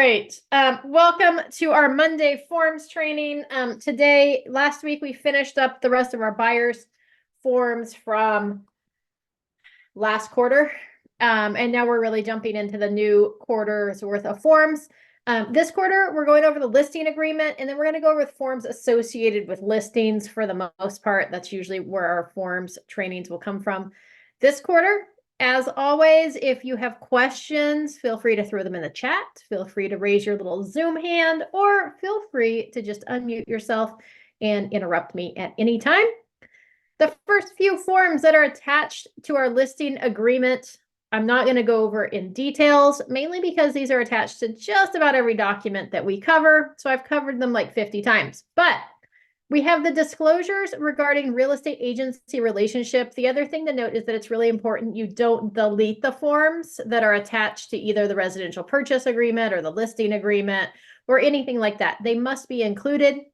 right. Welcome to our Monday forms training. Last week we finished up the rest of our buyers forms from last quarter. And now we're really jumping into the new quarter's worth of forms. This quarter, we're going over the listing agreement, and then we're going to go over forms associated with listings for the most part. That's usually where our forms trainings will come from. This quarter, as always, if you have questions, feel free to throw them in the chat. Feel free to raise your little Zoom hand, or feel free to just unmute yourself and interrupt me at any time. The first few forms that are attached to our listing agreement, I'm not going to go over in details, mainly because these are attached to just about every document that we cover. So I've covered them like 50 times. But we have the disclosures regarding real estate agency relationship. The other thing to note is that it's really important you don't delete the forms that are attached to either the residential purchase agreement or the listing agreement or anything like that. They must be included.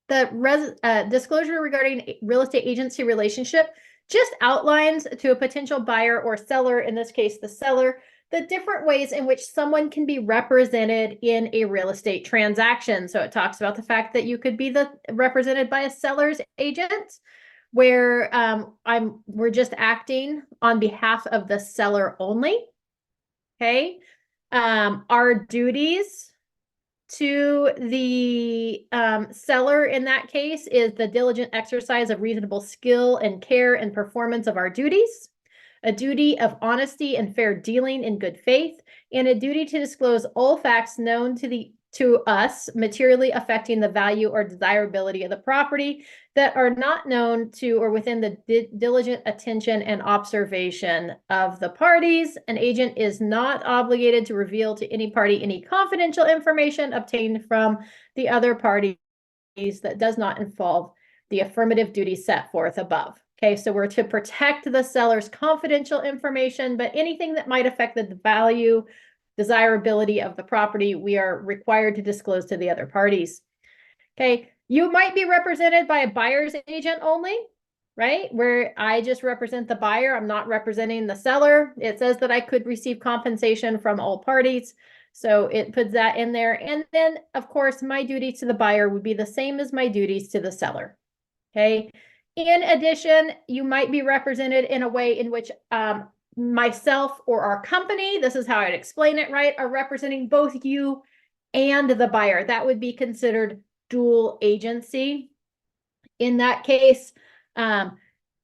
The disclosure regarding real estate agency relationship just outlines to a potential buyer or seller, in this case, the seller, the different ways in which someone can be represented in a real estate transaction. So it talks about the fact that you could be represented by a seller's agent, where we're just acting on behalf of the seller only. Okay. Our duties to the seller in that case is the diligent exercise of reasonable skill and care and performance of our duties, a duty of honesty and fair dealing in good faith, and a duty to disclose all facts known to us materially affecting the value or desirability of the property that are not known to or within the diligent attention and observation of the parties. An agent is not obligated to reveal to any party any confidential information obtained from the other parties that does not involve the affirmative duties set forth above. Okay, so we're to protect the seller's confidential information, but anything that might affect the value, desirability of the property, we are required to disclose to the other parties. Okay, you might be represented by a buyer's agent only, right? Where I just represent the buyer, I'm not representing the seller. It says that I could receive compensation from all parties, so it puts that in there. And then, of course, my duties to the buyer would be the same as my duties to the seller. Okay. In addition, you might be represented in a way in which myself or our company, this is how I'd explain it, right, are representing both you and the buyer. That would be considered dual agency. In that case,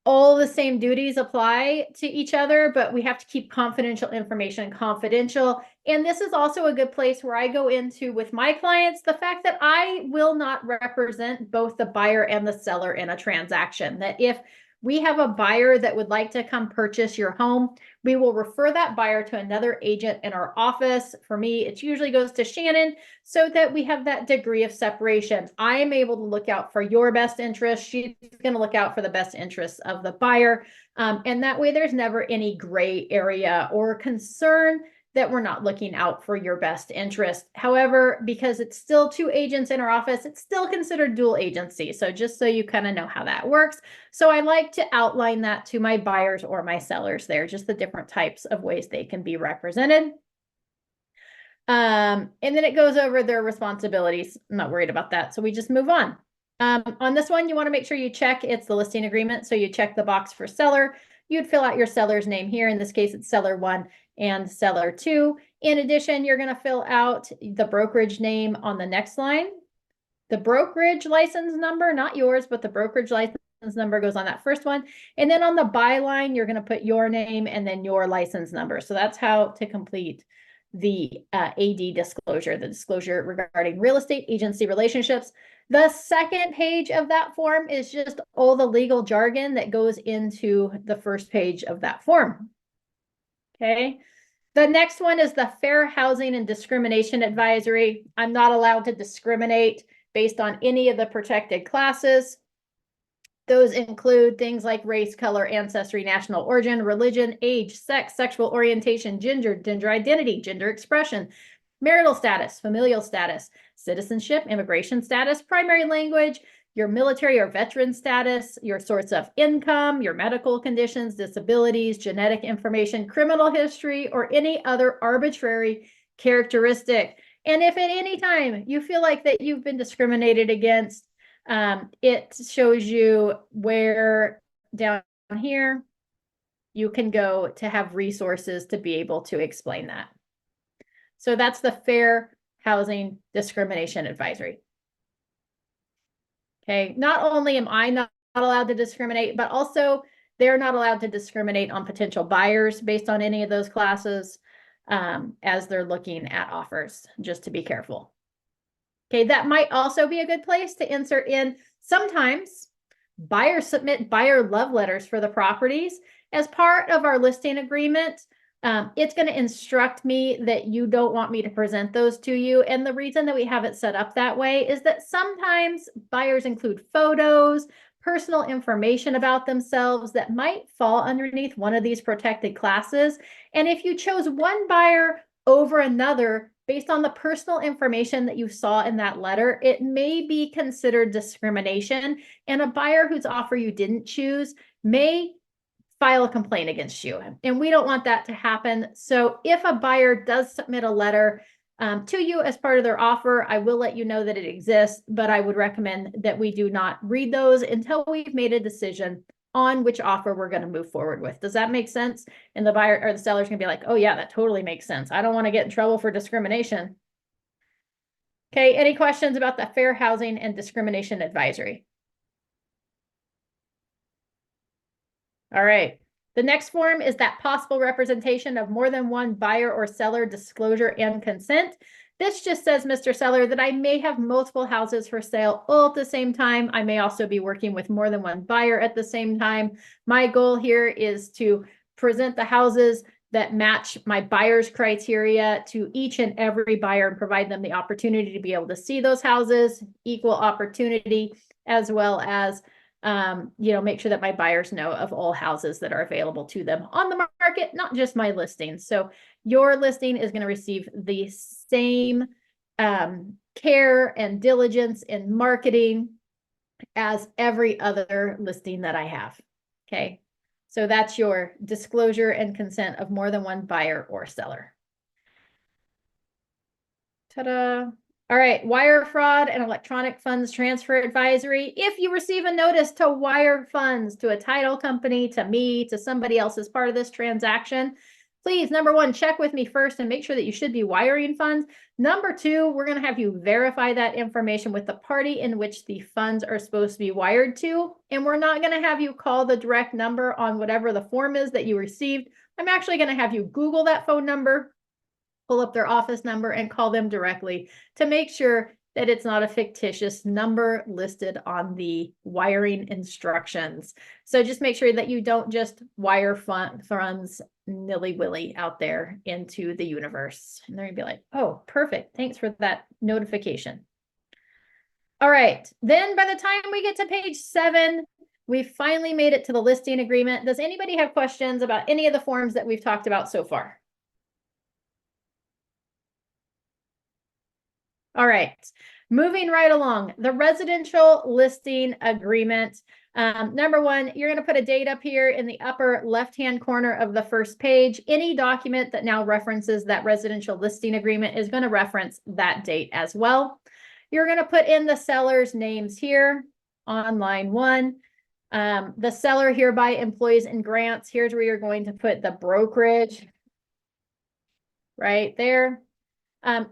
all the same duties apply to each other, but we have to keep confidential information confidential. And this is also a good place where I go into with my clients the fact that I will not represent both the buyer and the seller in a transaction. That if we have a buyer that would like to come purchase your home, we will refer that buyer to another agent in our office. For me, it usually goes to Shannon, so that we have that degree of separation. I am able to look out for your best interest. She's going to look out for the best interests of the buyer. And that way there's never any gray area or concern that we're not looking out for your best interest. However, because it's still two agents in our office, it's still considered dual agency. So just so you kind of know how that works. So I like to outline that to my buyers or my sellers there, just the different types of ways they can be represented. And then it goes over their responsibilities. I'm not worried about that. So we just move on. On this one, you want to make sure you check it's the listing agreement. So you check the box for seller. You'd fill out your seller's name here. In this case, it's seller 1 and seller 2. In addition, you're going to fill out the brokerage name on the next line. The brokerage license number, not yours, but the brokerage license number goes on that first one. And then on the buy line, you're going to put your name and then your license number. So that's how to complete the AD disclosure, the disclosure regarding real estate agency relationships. The second page of that form is just all the legal jargon that goes into the first page of that form. Okay. The next one is the Fair Housing and Discrimination Advisory. I'm not allowed to discriminate based on any of the protected classes. Those include things like race, color, ancestry, national origin, religion, age, sex, sexual orientation, gender identity, gender expression, marital status, familial status, citizenship, immigration status, primary language, your military or veteran status, your source of income, your medical conditions, disabilities, genetic information, criminal history, or any other arbitrary characteristic. And if at any time you feel like that you've been discriminated against, it shows you where down here you can go to have resources to be able to explain that. So that's the Fair Housing Discrimination Advisory. Okay, not only am I not allowed to discriminate, but also they're not allowed to discriminate on potential buyers based on any of those classes as they're looking at offers, just to be careful. Okay, that might also be a good place to insert in. Sometimes buyers submit buyer love letters for the properties as part of our listing agreement. It's going to instruct me that you don't want me to present those to you. And the reason that we have it set up that way is that sometimes buyers include photos, personal information about themselves that might fall underneath one of these protected classes. And if you chose one buyer over another based on the personal information that you saw in that letter, it may be considered discrimination. And a buyer whose offer you didn't choose may file a complaint against you. And we don't want that to happen. So if a buyer does submit a letter to you as part of their offer, I will let you know that it exists, but I would recommend that we do not read those until we've made a decision on which offer we're going to move forward with. Does that make sense? And the buyer or the seller's going to be like, oh yeah, that totally makes sense. I don't want to get in trouble for discrimination. Okay, any questions about the Fair Housing and Discrimination Advisory? All right. The next form is that possible representation of more than one buyer or seller disclosure and consent. This just says, Mr. Seller, that I may have multiple houses for sale all at the same time. I may also be working with more than one buyer at the same time. My goal here is to present the houses that match my buyer's criteria to each and every buyer and provide them the opportunity to be able to see those houses, equal opportunity, as well as make sure that my buyers know of all houses that are available to them on the market, not just my listings. So your listing is going to receive the same care and diligence in marketing as every other listing that I have. Okay, so that's your disclosure and consent of more than one buyer or seller. Ta-da. All right, wire fraud and electronic funds transfer advisory. If you receive a notice to wire funds to a title company, to me, to somebody else as part of this transaction, please, number one, check with me first and make sure that you should be wiring funds. Number two, we're going to have you verify that information with the party in which the funds are supposed to be wired to. And we're not going to have you call the direct number on whatever the form is that you received. I'm actually going to have you Google that phone number, pull up their office number, and call them directly to make sure that it's not a fictitious number listed on the wiring instructions. So just make sure that you don't just wire funds nilly-willy out there into the universe. And they're gonna be like, oh, perfect. Thanks for that notification. All right, then by the time we get to page 7, we finally made it to the listing agreement. Does anybody have questions about any of the forms that we've talked about so far? All right, moving right along, the residential listing agreement. Number one, you're going to put a date up here in the upper left-hand corner of the first page. Any document that now references that residential listing agreement is going to reference that date as well. You're going to put in the seller's names here on line 1. The seller hereby employs and grants. Here's where you're going to put the brokerage right there.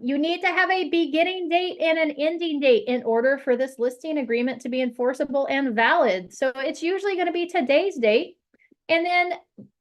You need to have a beginning date and an ending date in order for this listing agreement to be enforceable and valid. So it's usually going to be today's date. And then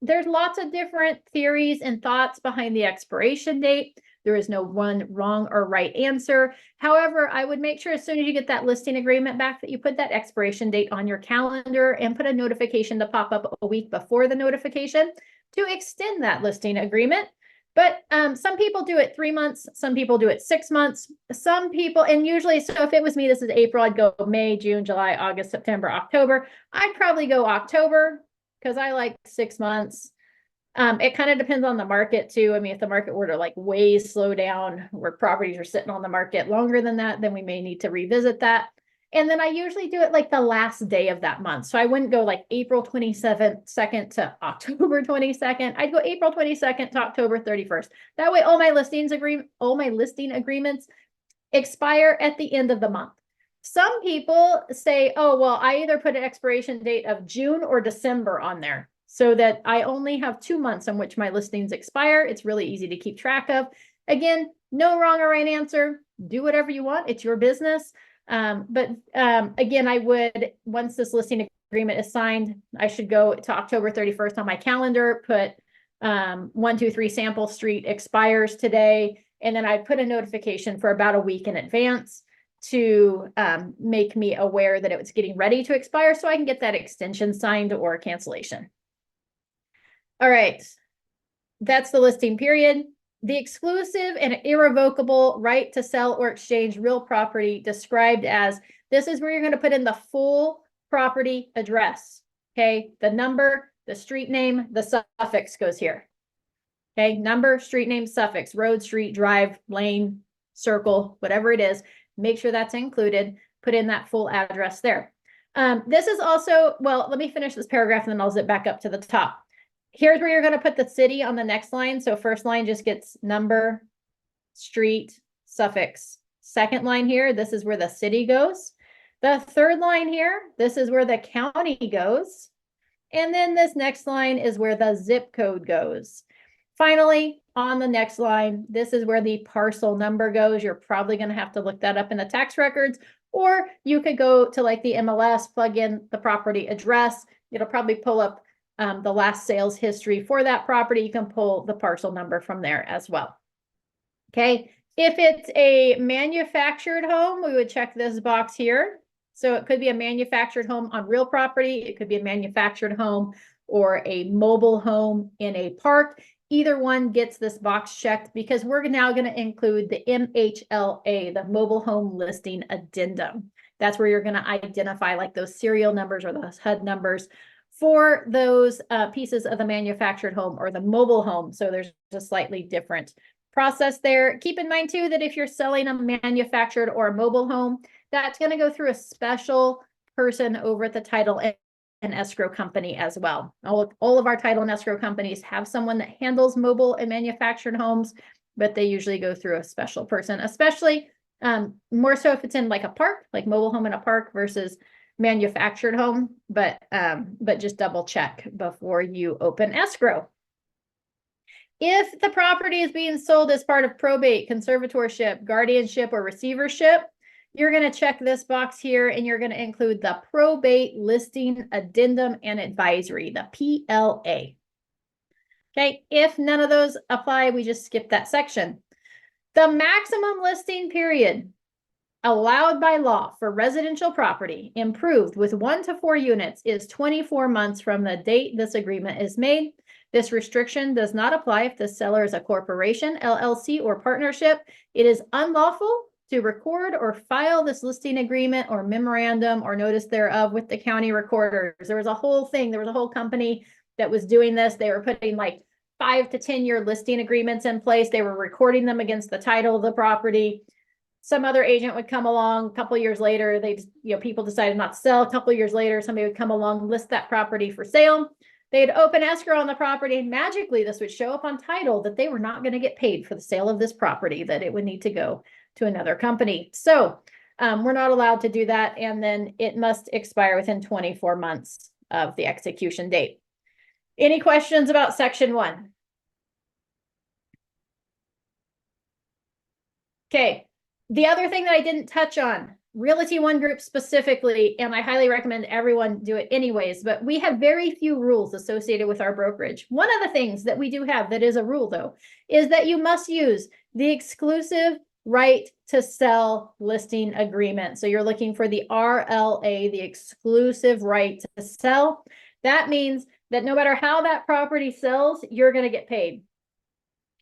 there's lots of different theories and thoughts behind the expiration date. There is no one wrong or right answer. However, I would make sure as soon as you get that listing agreement back that you put that expiration date on your calendar and put a notification to pop up a week before the notification to extend that listing agreement. But some people do it 3 months, some people do it 6 months, some people, and usually, so if it was me, this is April, I'd go May, June, July, August, September, October. I'd probably go October because I like 6 months. It kind of depends on the market too. I mean, if the market were to like way slow down where properties are sitting on the market longer than that, then we may need to revisit that. And then I usually do it like the last day of that month. So I wouldn't go like April 27th to October 22nd. I'd go April 22nd to October 31st. That way all my listing agreements expire at the end of the month. Some people say, oh, well, I either put an expiration date of June or December on there so that I only have 2 months on which my listings expire. It's really easy to keep track of. Again, no wrong or right answer. Do whatever you want. It's your business. Again, I would, once this listing agreement is signed, I should go to October 31st on my calendar, put 123 Sample Street expires today. And then I put a notification for about a week in advance to make me aware that it was getting ready to expire so I can get that extension signed or cancellation. All right, that's the listing period. The exclusive and irrevocable right to sell or exchange real property described as, this is where you're going to put in the full property address. Okay, the number, the street name, the suffix goes here. Okay, number, street name, suffix, road, street, drive, lane, circle, whatever it is, make sure that's included, put in that full address there. This is also, well, let me finish this paragraph and then I'll zip back up to the top. Here's where you're going to put the city on the next line. So first line just gets number, street, suffix. Second line here, this is where the city goes. The third line here, this is where the county goes. And then this next line is where the zip code goes. Finally, on the next line, this is where the parcel number goes. You're probably going to have to look that up in the tax records, or you could go to like the MLS, plug in the property address. It'll probably pull up the last sales history for that property. You can pull the parcel number from there as well. Okay, if it's a manufactured home, we would check this box here. So it could be a manufactured home on real property. It could be a manufactured home or a mobile home in a park. Either one gets this box checked because we're now going to include the MHLA, the mobile home listing addendum. That's where you're going to identify like those serial numbers or those HUD numbers for those pieces of the manufactured home or the mobile home. So there's a slightly different process there. Keep in mind too that if you're selling a manufactured or a mobile home, that's going to go through a special person over at the title and escrow company as well. All of our title and escrow companies have someone that handles mobile and manufactured homes, but they usually go through a special person, especially more so if it's in like a park, like mobile home in a park versus manufactured home, but just double check before you open escrow. If the property is being sold as part of probate, conservatorship, guardianship, or receivership, you're going to check this box here and you're going to include the probate listing addendum and advisory, the PLA. Okay, if none of those apply, we just skip that section. The maximum listing period allowed by law for residential property improved with 1 to 4 units is 24 months from the date this agreement is made. This restriction does not apply if the seller is a corporation, LLC, or partnership. It is unlawful to record or file this listing agreement or memorandum or notice thereof with the county recorders. There was a whole thing. There was a whole company that was doing this. They were putting like 5 to 10 year listing agreements in place. They were recording them against the title of the property. Some other agent would come along a couple of years later. People decided not to sell. A couple of years later, somebody would come along, list that property for sale. They'd open escrow on the property, and magically this would show up on title that they were not going to get paid for the sale of this property, that it would need to go to another company. So we're not allowed to do that. And then it must expire within 24 months of the execution date. Any questions about section 1? Okay. The other thing that I didn't touch on, Realty One Group specifically, and I highly recommend everyone do it anyways, but we have very few rules associated with our brokerage. One of the things that we do have that is a rule though, is that you must use the exclusive right to sell listing agreement. So you're looking for the RLA, the exclusive right to sell. That means that no matter how that property sells, you're going to get paid.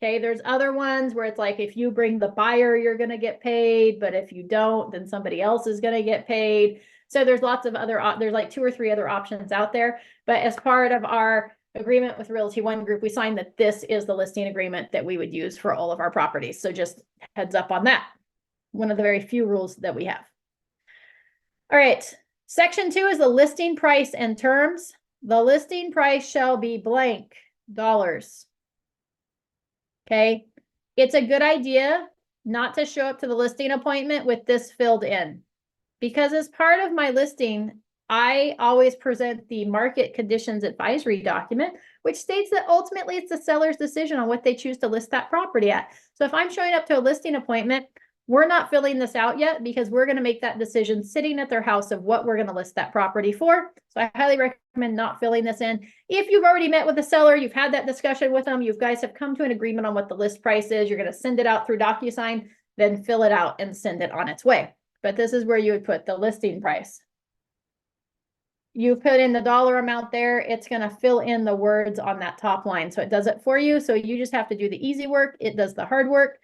Okay, there's other ones where it's like if you bring the buyer, you're going to get paid, but if you don't, then somebody else is going to get paid. So there's lots of other, there's like 2 or 3 other options out there. But as part of our agreement with Realty One Group, we signed that this is the listing agreement that we would use for all of our properties. So just heads up on that. One of the very few rules that we have. All right. Section 2 is the listing price and terms. The listing price shall be blank dollars. Okay. It's a good idea not to show up to the listing appointment with this filled in, because as part of my listing, I always present the market conditions advisory document, which states that ultimately it's the seller's decision on what they choose to list that property at. So if I'm showing up to a listing appointment, we're not filling this out yet because we're going to make that decision sitting at their house of what we're going to list that property for. So I highly recommend not filling this in. If you've already met with the seller, you've had that discussion with them, you guys have come to an agreement on what the list price is, you're going to send it out through DocuSign, then fill it out and send it on its way. But this is where you would put the listing price. You put in the dollar amount there, it's going to fill in the words on that top line. So it does it for you. So you just have to do the easy work. It does the hard work.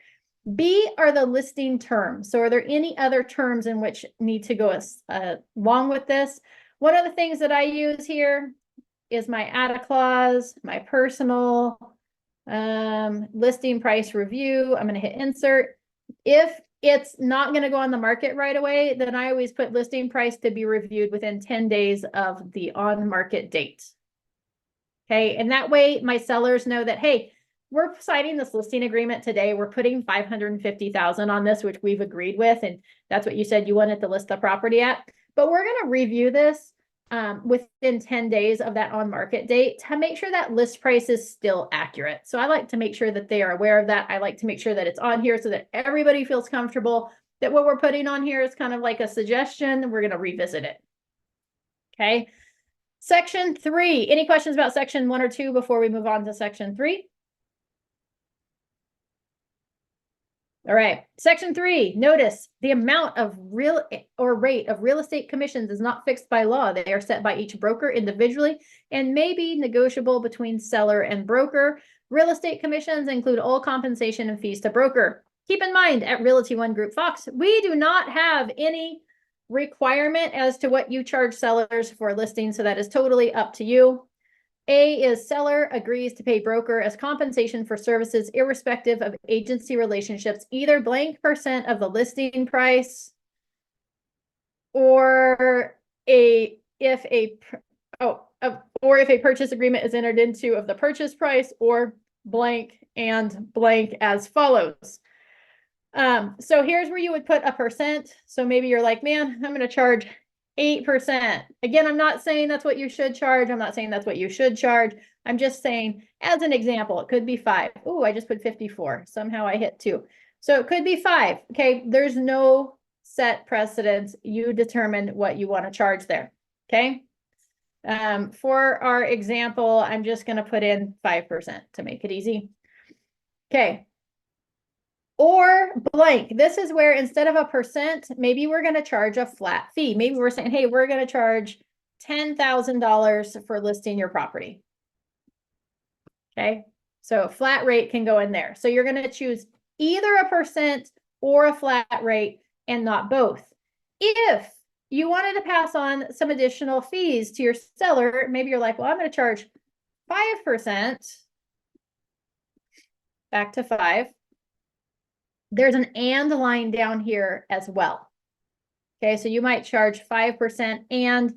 B are the listing terms. So are there any other terms in which need to go along with this? One of the things that I use here is my add a clause, my personal listing price review. I'm going to hit insert. If it's not going to go on the market right away, then I always put listing price to be reviewed within 10 days of the on market date. Okay, and that way my sellers know that, hey, we're signing this listing agreement today. We're putting $550,000 on this, which we've agreed with, and that's what you said you wanted to list the property at. But we're going to review this within 10 days of that on market date to make sure that list price is still accurate. So I like to make sure that they are aware of that. I like to make sure that it's on here so that everybody feels comfortable that what we're putting on here is kind of like a suggestion. We're going to revisit it. Okay. Section 3. Any questions about section 1 or 2 before we move on to section 3? All right. Section 3, notice the amount of rate of real estate commissions is not fixed by law. They are set by each broker individually and may be negotiable between seller and broker. Real estate commissions include all compensation and fees to broker. Keep in mind, at Realty One Group Fox, we do not have any requirement as to what you charge sellers for listing, so that is totally up to you. A is seller agrees to pay broker as compensation for services irrespective of agency relationships, either blank % of the listing price or if a purchase agreement is entered into of the purchase price, or blank and blank as follows. So here's where you would put a %. So maybe you're like, man, I'm going to charge 8%. Again, I'm not saying that's what you should charge. I'm not saying that's what you should charge. I'm just saying, as an example, it could be 5. Oh, I just put 54. Somehow I hit 2. So it could be 5. Okay. There's no set precedence. You determine what you want to charge there. Okay. For our example, I'm just going to put in 5% to make it easy. Okay. Or blank. This is where instead of a %, maybe we're going to charge a flat fee. Maybe we're saying, hey, we're going to charge $10,000 for listing your property. Okay. So a flat rate can go in there. So you're going to choose either a % or a flat rate and not both. If you wanted to pass on some additional fees to your seller, maybe you're like, well, I'm going to charge 5%, back to 5. There's an and line down here as well. Okay, so you might charge 5% and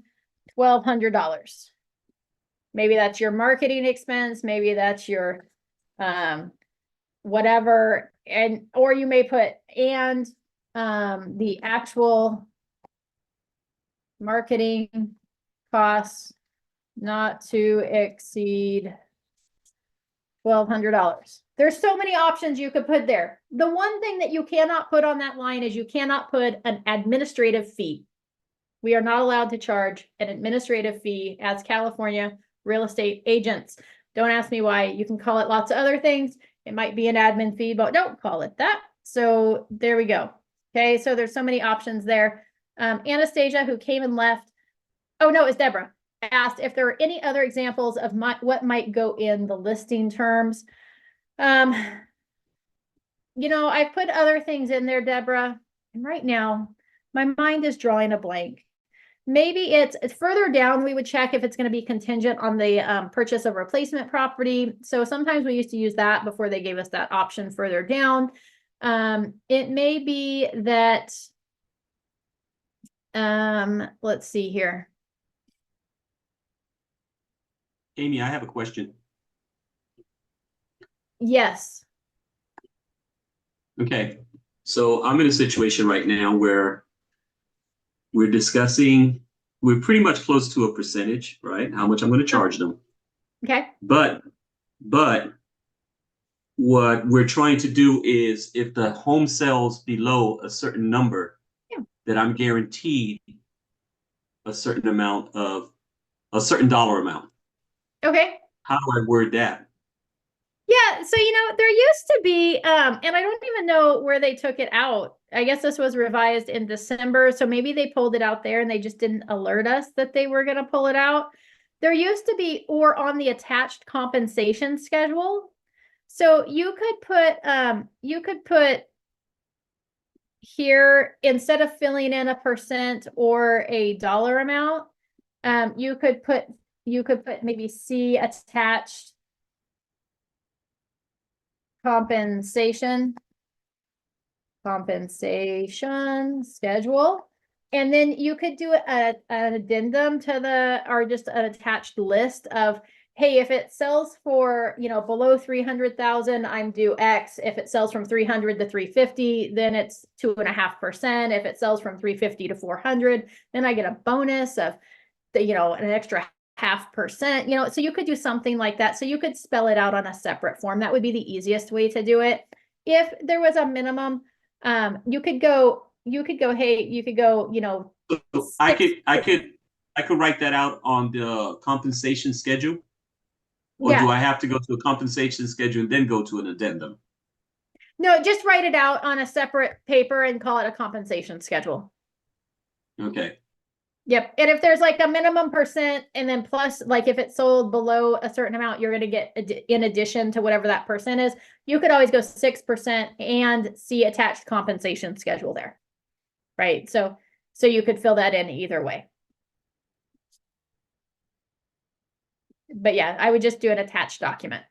$1,200. Maybe that's your marketing expense. Maybe that's your whatever. Or you may put and the actual marketing costs not to exceed $1,200. There's so many options you could put there. The one thing that you cannot put on that line is you cannot put an administrative fee. We are not allowed to charge an administrative fee as California real estate agents. Don't ask me why. You can call it lots of other things. It might be an admin fee, but don't call it that. So there we go. Okay, so there's so many options there. Anastasia, who came and left. Oh, no, it's Deborah. Asked if there are any other examples of what might go in the listing terms. You know, I've put other things in there, Deborah, and right now my mind is drawing a blank. Maybe it's further down. We would check if it's going to be contingent on the purchase of replacement property. So sometimes we used to use that before they gave us that option further down. It may be that Let's see here. Amy, I have a question. Yes. Okay. So I'm in a situation right now where we're discussing, we're pretty much close to a percentage, right? How much I'm going to charge them. Okay. But what we're trying to do is if the home sells below a certain number, Yeah. that I'm guaranteed a certain amount of a certain dollar amount. Okay. How do I word that? Yeah, so there used to be, and I don't even know where they took it out. I guess this was revised in December, so maybe they pulled it out there and they just didn't alert us that they were going to pull it out. There used to be, or on the attached compensation schedule. So you could put here, instead of filling in a percent or a dollar amount, you could put maybe C attached compensation schedule. And then you could do an addendum to or just an attached list of, hey, if it sells for, below 300,000, I'm due X. If it sells from 300 to 350, then it's 2.5%. If it sells from 350 to 400, then I get a bonus of, an extra 0.5%, so you could do something like that. So you could spell it out on a separate form. That would be the easiest way to do it. If there was a minimum, you could go, hey, you could go, So I could write that out on the compensation schedule, or do yeah. I have to go to a compensation schedule and then go to an addendum? No, just write it out on a separate paper and call it a compensation schedule. Okay. Yep. And if there's like a minimum percent and then plus, like if it's sold below a certain amount, you're going to get in addition to whatever that percent is, you could always go 6% and see attached compensation schedule there. Right. So you could fill that in either way. But yeah, I would just do an attached document.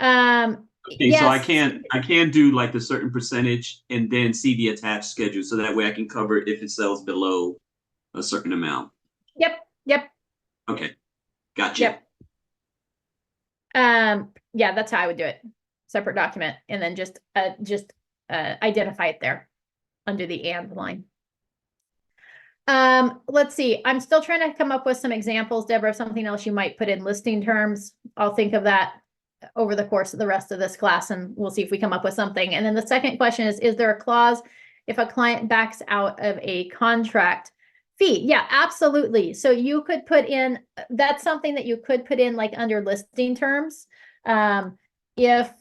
Okay, so I can't do like a certain percentage and then see the attached schedule, so that way I can cover it if it sells below a certain amount. Yep. Yep. Okay, gotcha. Yep. Yeah, that's how I would do it. Separate document, and then just identify it there under the and line. Let's see. I'm still trying to come up with some examples, Deborah, of something else you might put in listing terms. I'll think of that over the course of the rest of this class, and we'll see if we come up with something. And then the second question is there a clause if a client backs out of a contract fee? Yeah, absolutely. So you could put in, that's something that you could put in like under listing terms. If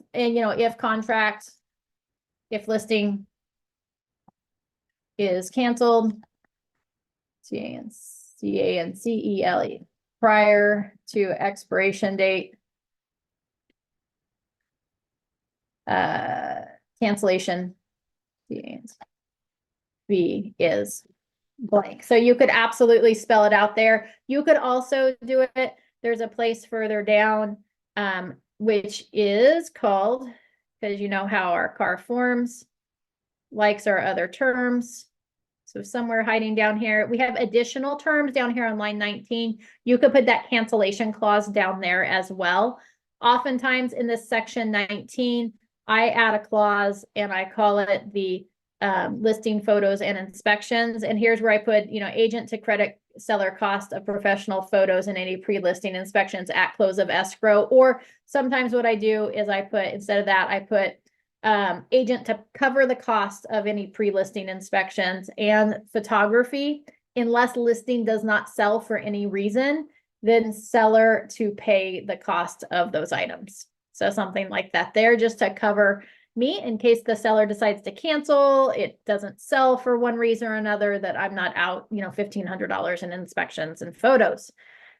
listing is canceled, cancele prior to expiration date, cancellation fee is blank. So you could absolutely spell it out there. You could also do it. There's a place further down, which is called, because you know how our car forms, likes our other terms. So somewhere hiding down here, we have additional terms down here on line 19. You could put that cancellation clause down there as well. Oftentimes in this section 19, I add a clause and I call it the listing photos and inspections. And here's where I put, agent to credit seller cost of professional photos and any pre-listing inspections at close of escrow. Or sometimes what I do is I put, instead of that, I put agent to cover the cost of any pre-listing inspections and photography, unless listing does not sell for any reason, then seller to pay the cost of those items. So something like that there, just to cover me in case the seller decides to cancel, it doesn't sell for one reason or another, that I'm not out, $1,500 in inspections and photos.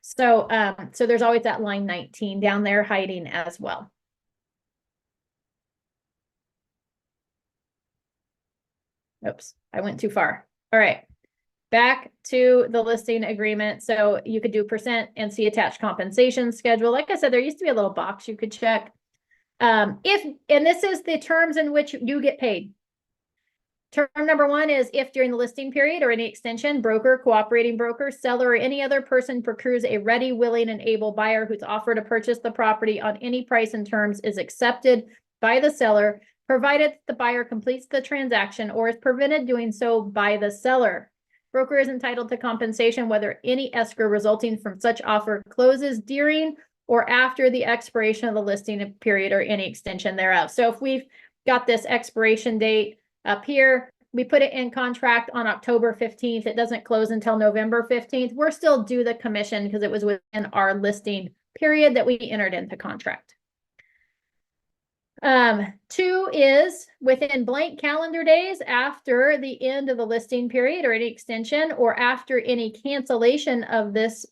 So, so there's always that line 19 down there hiding as well. Oops, I went too far. All right, back to the listing agreement. So you could do percent and see attached compensation schedule. Like I said, there used to be a little box you could check. And this is the terms in which you get paid. Term number 1 is if during the listing period or any extension, broker, cooperating broker, seller, or any other person procures a ready, willing, and able buyer whose offer to purchase the property on any price and terms is accepted by the seller, provided the buyer completes the transaction or is prevented doing so by the seller. Broker is entitled to compensation whether any escrow resulting from such offer closes during or after the expiration of the listing period or any extension thereof. So if we've got this expiration date up here, we put it in contract on October 15th. It doesn't close until November 15th. We're still due the commission because it was within our listing period that we entered into contract. 2 is within blank calendar days after the end of the listing period or any extension or after any cancellation of this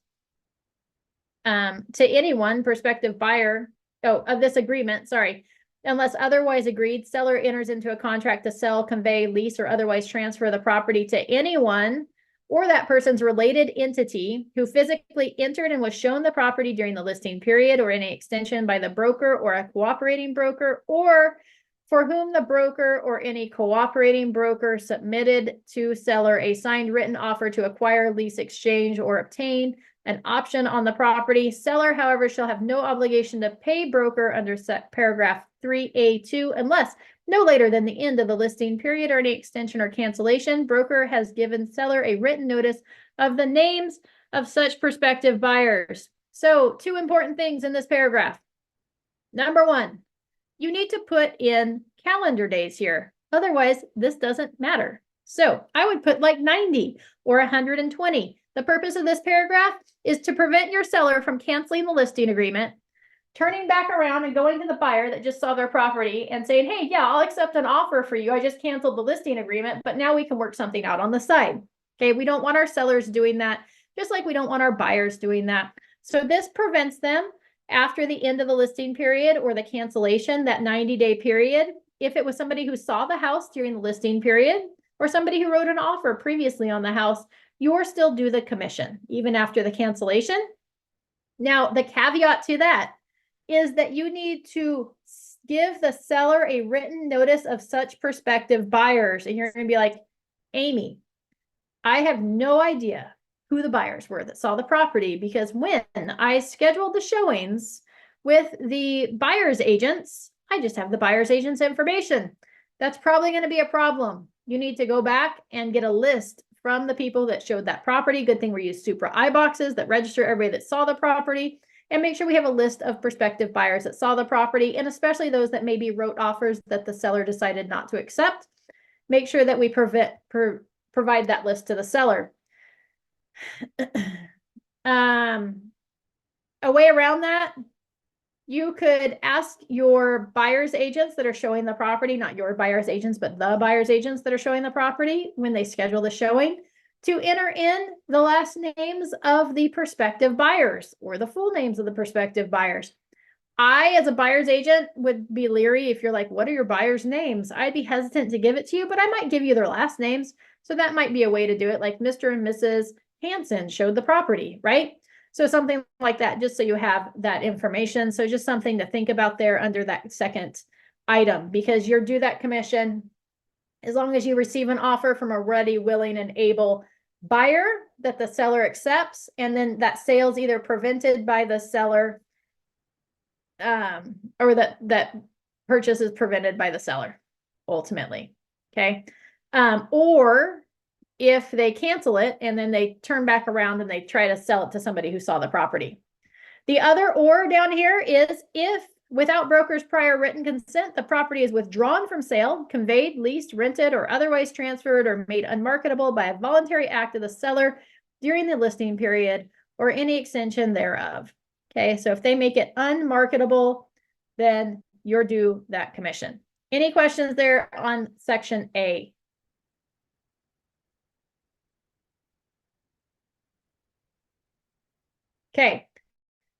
to anyone, prospective buyer, of this agreement, sorry. Unless otherwise agreed, seller enters into a contract to sell, convey, lease, or otherwise transfer the property to anyone or that person's related entity who physically entered and was shown the property during the listing period or any extension by the broker or a cooperating broker, or for whom the broker or any cooperating broker submitted to seller a signed written offer to acquire, lease, exchange, or obtain an option on the property. Seller, however, shall have no obligation to pay broker under paragraph 3A2 unless no later than the end of the listing period or any extension or cancellation, broker has given seller a written notice of the names of such prospective buyers. So 2 important things in this paragraph. Number 1, you need to put in calendar days here. Otherwise, this doesn't matter. So I would put like 90 or 120. The purpose of this paragraph is to prevent your seller from canceling the listing agreement, turning back around and going to the buyer that just saw their property and saying, hey, yeah, I'll accept an offer for you. I just canceled the listing agreement, but now we can work something out on the side. Okay, we don't want our sellers doing that, just like we don't want our buyers doing that. So this prevents them after the end of the listing period or the cancellation, that 90-day period. If it was somebody who saw the house during the listing period or somebody who wrote an offer previously on the house, you're still due the commission, even after the cancellation. Now, the caveat to that is that you need to give the seller a written notice of such prospective buyers. And you're going to be like, Amy, I have no idea who the buyers were that saw the property, because when I scheduled the showings with the buyer's agents, I just have the buyer's agent's information. That's probably going to be a problem. You need to go back and get a list from the people that showed that property. Good thing we use Supra iBoxes that register everybody that saw the property, and make sure we have a list of prospective buyers that saw the property, and especially those that maybe wrote offers that the seller decided not to accept. Make sure that we provide that list to the seller. A way around that, you could ask your buyer's agents that are showing the property, not your buyer's agents, but the buyer's agents that are showing the property when they schedule the showing, to enter in the last names of the prospective buyers or the full names of the prospective buyers. I, as a buyer's agent, would be leery if you're like, what are your buyer's names? I'd be hesitant to give it to you, but I might give you their last names. So that might be a way to do it, like Mr. and Mrs. Hanson showed the property, right? So something like that, just so you have that information. So just something to think about there under that second item, because you're due that commission as long as you receive an offer from a ready, willing, and able buyer that the seller accepts, and then that sale is either prevented by the seller or that purchase is prevented by the seller ultimately. Okay. Or if they cancel it and then they turn back around and they try to sell it to somebody who saw the property. The other or down here is if without broker's prior written consent, the property is withdrawn from sale, conveyed, leased, rented, or otherwise transferred or made unmarketable by a voluntary act of the seller during the listing period or any extension thereof. Okay, so if they make it unmarketable, then you're due that commission. Any questions there on section A? Okay.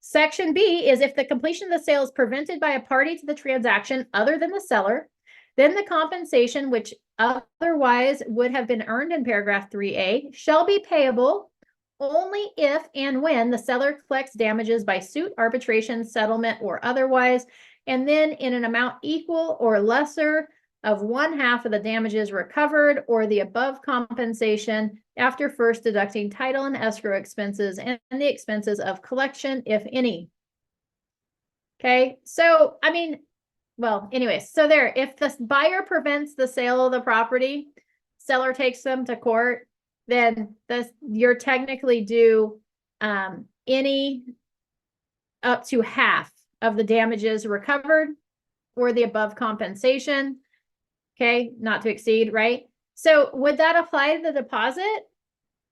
Section B is if the completion of the sale is prevented by a party to the transaction other than the seller, then the compensation which otherwise would have been earned in paragraph 3A shall be payable only if and when the seller collects damages by suit, arbitration, settlement, or otherwise, and then in an amount equal or lesser of 1/2 of the damages recovered or the above compensation after first deducting title and escrow expenses and the expenses of collection, if any. Okay, so I mean, well, anyways, so there, if the buyer prevents the sale of the property, seller takes them to court, then you're technically due any up to half of the damages recovered or the above compensation. Okay, not to exceed, right? So would that apply to the deposit?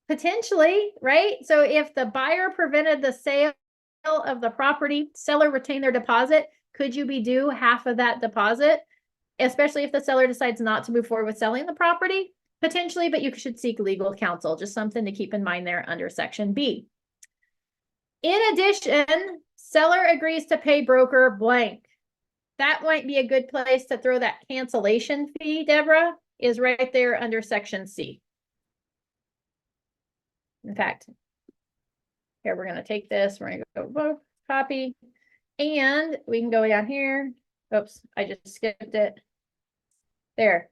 Potentially, right? So if the buyer prevented the sale of the property, seller retained their deposit, could you be due half of that deposit? Especially if the seller decides not to move forward with selling the property? Potentially, but you should seek legal counsel. Just something to keep in mind there under Section B. In addition, seller agrees to pay broker blank. That might be a good place to throw that cancellation fee, Deborah, is right there under Section C. In fact, here we're going to take this, we're going to go copy, and we can go down here. Oops, I just skipped it. There,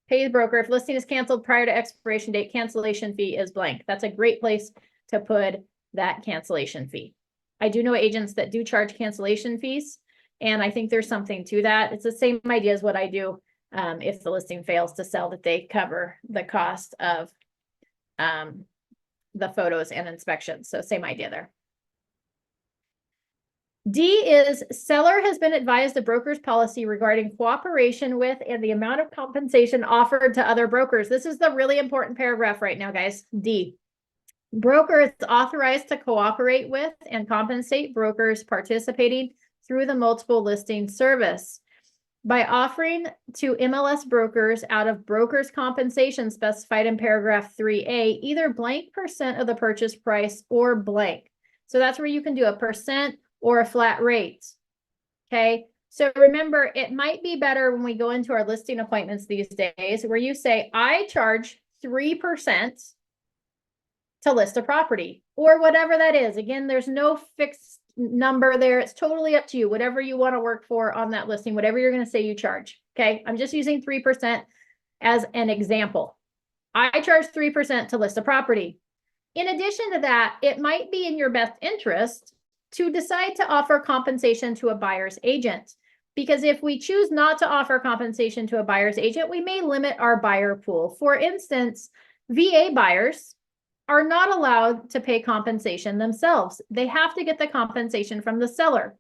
pay the broker. If listing is canceled prior to expiration date, cancellation fee is blank. That's a great place to put that cancellation fee. I do know agents that do charge cancellation fees, and I think there's something to that. It's the same idea as what I do if the listing fails to sell, that they cover the cost of the photos and inspections. So same idea there. D is seller has been advised of broker's policy regarding cooperation with and the amount of compensation offered to other brokers. This is the really important paragraph right now, guys. D. Broker is authorized to cooperate with and compensate brokers participating through the multiple listing service by offering to MLS brokers out of broker's compensation specified in paragraph 3A, either blank % of the purchase price or blank. So that's where you can do a % or a flat rate. Okay. So remember, it might be better when we go into our listing appointments these days where you say, I charge 3% to list a property or whatever that is. Again, there's no fixed number there. It's totally up to you, whatever you want to work for on that listing, whatever you're going to say you charge. Okay. I'm just using 3% as an example. I charge 3% to list a property. In addition to that, it might be in your best interest to decide to offer compensation to a buyer's agent. Because if we choose not to offer compensation to a buyer's agent, we may limit our buyer pool. For instance, VA buyers are not allowed to pay compensation themselves. They have to get the compensation from the seller.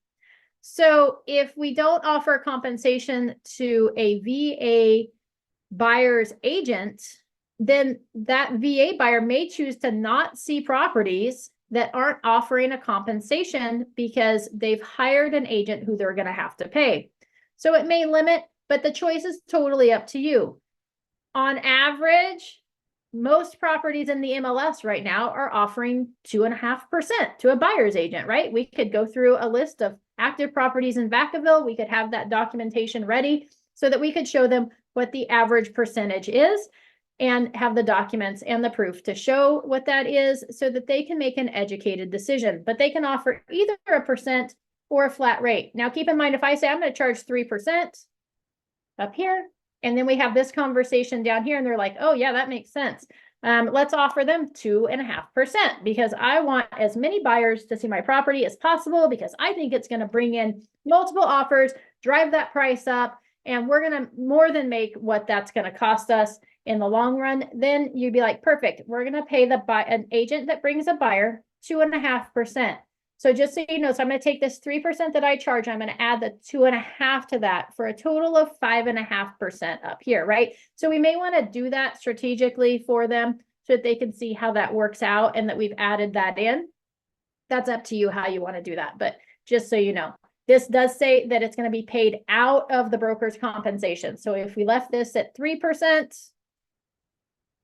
So if we don't offer compensation to a VA buyer's agent, then that VA buyer may choose to not see properties that aren't offering a compensation because they've hired an agent who they're going to have to pay. So it may limit, but the choice is totally up to you. On average, most properties in the MLS right now are offering 2.5% to a buyer's agent, right? We could go through a list of active properties in Vacaville. We could have that documentation ready so that we could show them what the average percentage is and have the documents and the proof to show what that is so that they can make an educated decision. But they can offer either a % or a flat rate. Now, keep in mind, if I say I'm going to charge 3% up here, and then we have this conversation down here, and they're like, oh, yeah, that makes sense. Let's offer them 2.5% because I want as many buyers to see my property as possible because I think it's going to bring in multiple offers, drive that price up, and we're going to more than make what that's going to cost us in the long run. Then you'd be like, perfect. We're going to pay an agent that brings a buyer 2.5%. So just so you know, so I'm going to take this 3% that I charge, I'm going to add the 2.5 to that for a total of 5.5% up here, right? So we may want to do that strategically for them so that they can see how that works out and that we've added that in. That's up to you how you want to do that. But just so you know, this does say that it's going to be paid out of the broker's compensation. So if we left this at 3%,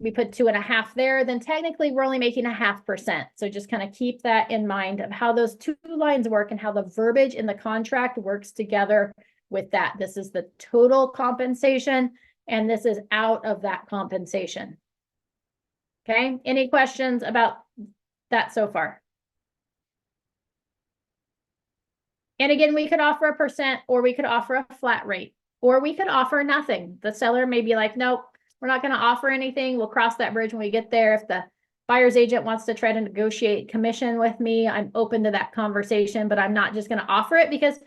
we put 2.5 there, then technically we're only making 0.5%. So just kind of keep that in mind of how those two lines work and how the verbiage in the contract works together with that. This is the total compensation, and this is out of that compensation. Okay, any questions about that so far? And again, we could offer a % or we could offer a flat rate. Or we could offer nothing. The seller may be like, nope, we're not going to offer anything. We'll cross that bridge when we get there. If the buyer's agent wants to try to negotiate commission with me, I'm open to that conversation, but I'm not just going to offer it, because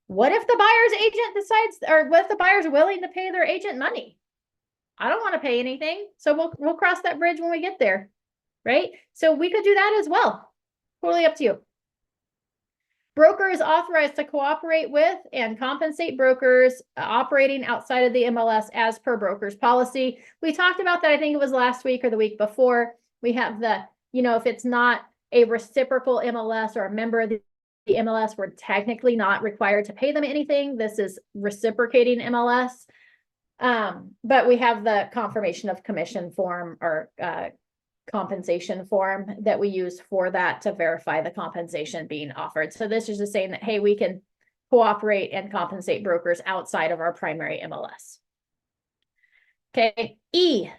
what if the buyer's agent decides, or what if the buyer's willing to pay their agent money? I don't want to pay anything. So we'll cross that bridge when we get there. Right? So we could do that as well. Totally up to you. Broker is authorized to cooperate with and compensate brokers operating outside of the MLS as per broker's policy. We talked about that, I think it was last week or the week before. We have the, if it's not a reciprocal MLS or a member of the MLS, we're technically not required to pay them anything. This is reciprocating MLS. But we have the confirmation of commission form or compensation form that we use for that to verify the compensation being offered. So this is just saying that, hey, we can cooperate and compensate brokers outside of our primary MLS. Okay, E,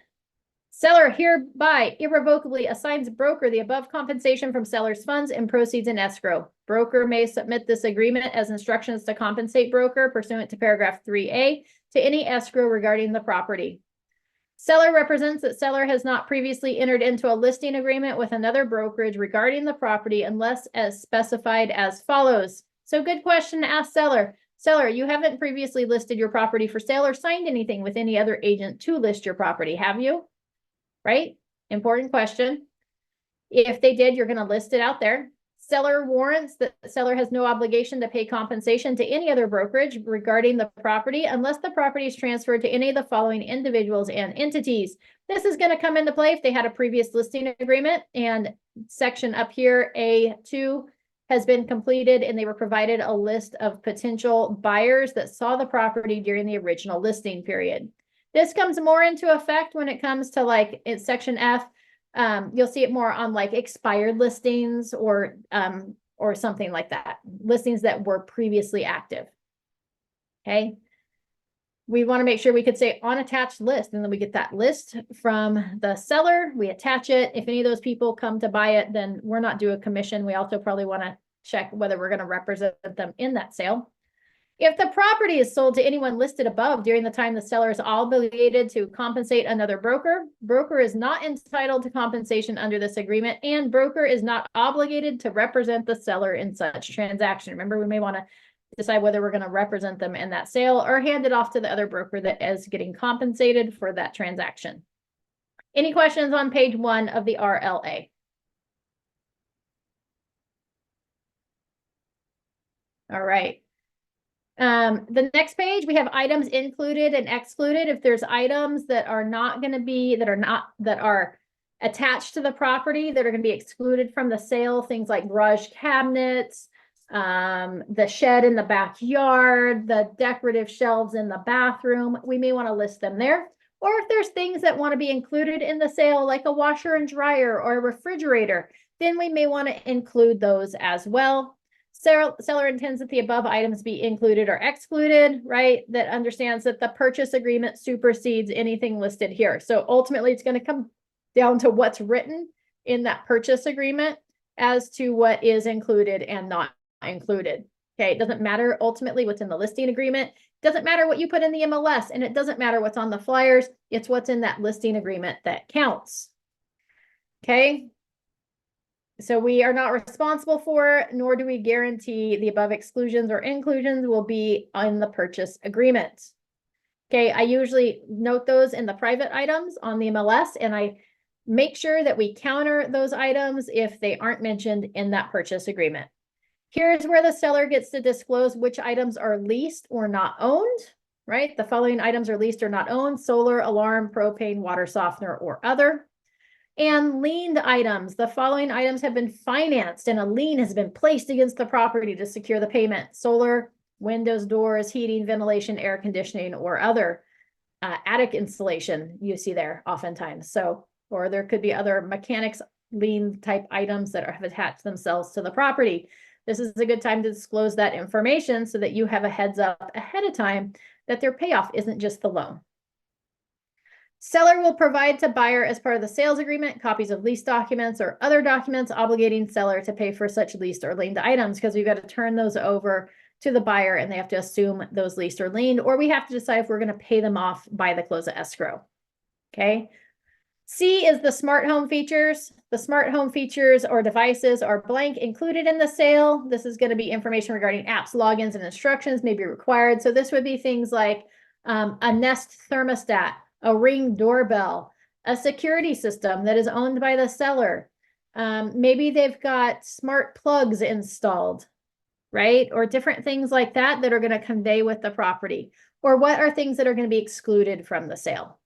seller hereby irrevocably assigns broker the above compensation from seller's funds and proceeds in escrow. Broker may submit this agreement as instructions to compensate broker pursuant to paragraph 3A to any escrow regarding the property. Seller represents that seller has not previously entered into a listing agreement with another brokerage regarding the property unless as specified as follows. So good question to ask seller. Seller, you haven't previously listed your property for sale or signed anything with any other agent to list your property, have you? Right? Important question. If they did, you're going to list it out there. Seller warrants that the seller has no obligation to pay compensation to any other brokerage regarding the property unless the property is transferred to any of the following individuals and entities. This is going to come into play if they had a previous listing agreement and section up here, A2, has been completed and they were provided a list of potential buyers that saw the property during the original listing period. This comes more into effect when it comes to like in section F. You'll see it more on like expired listings or something like that. Listings that were previously active. Okay. We want to make sure we could say on attached list, and then we get that list from the seller. We attach it. If any of those people come to buy it, then we're not due a commission. We also probably want to check whether we're going to represent them in that sale. If the property is sold to anyone listed above during the time the seller is obligated to compensate another broker, broker is not entitled to compensation under this agreement, and broker is not obligated to represent the seller in such transaction. Remember, we may want to decide whether we're going to represent them in that sale or hand it off to the other broker that is getting compensated for that transaction. Any questions on page 1 of the RLA? All right. The next page, we have items included and excluded. If there's items that are not going to be, that are attached to the property that are going to be excluded from the sale, things like garage cabinets, the shed in the backyard, the decorative shelves in the bathroom, we may want to list them there. Or if there's things that want to be included in the sale, like a washer and dryer or a refrigerator, then we may want to include those as well. Seller intends that the above items be included or excluded, right? That understands that the purchase agreement supersedes anything listed here. So ultimately, it's going to come down to what's written in that purchase agreement as to what is included and not included. Okay, it doesn't matter ultimately what's in the listing agreement. It doesn't matter what you put in the MLS, and it doesn't matter what's on the flyers. It's what's in that listing agreement that counts. Okay. So we are not responsible for, nor do we guarantee the above exclusions or inclusions will be on the purchase agreement. Okay, I usually note those in the private items on the MLS, and I make sure that we counter those items if they aren't mentioned in that purchase agreement. Here's where the seller gets to disclose which items are leased or not owned, right? The following items are leased or not owned: solar, alarm, propane, water softener, or other. And liened items. The following items have been financed and a lien has been placed against the property to secure the payment: solar, windows, doors, heating, ventilation, air conditioning, or other. Attic installation you see there oftentimes. So, or there could be other mechanics lien type items that have attached themselves to the property. This is a good time to disclose that information so that you have a heads up ahead of time that their payoff isn't just the loan. Seller will provide to buyer as part of the sales agreement copies of lease documents or other documents obligating seller to pay for such leased or liened items, because we've got to turn those over to the buyer and they have to assume those leased or liened, or we have to decide if we're going to pay them off by the close of escrow. Okay. C is the smart home features. The smart home features or devices are blank included in the sale. This is going to be information regarding apps, logins, and instructions may be required. So this would be things like a Nest thermostat, a Ring doorbell, a security system that is owned by the seller. Maybe they've got smart plugs installed, right? Or different things like that that are going to convey with the property. Or what are things that are going to be excluded from the sale?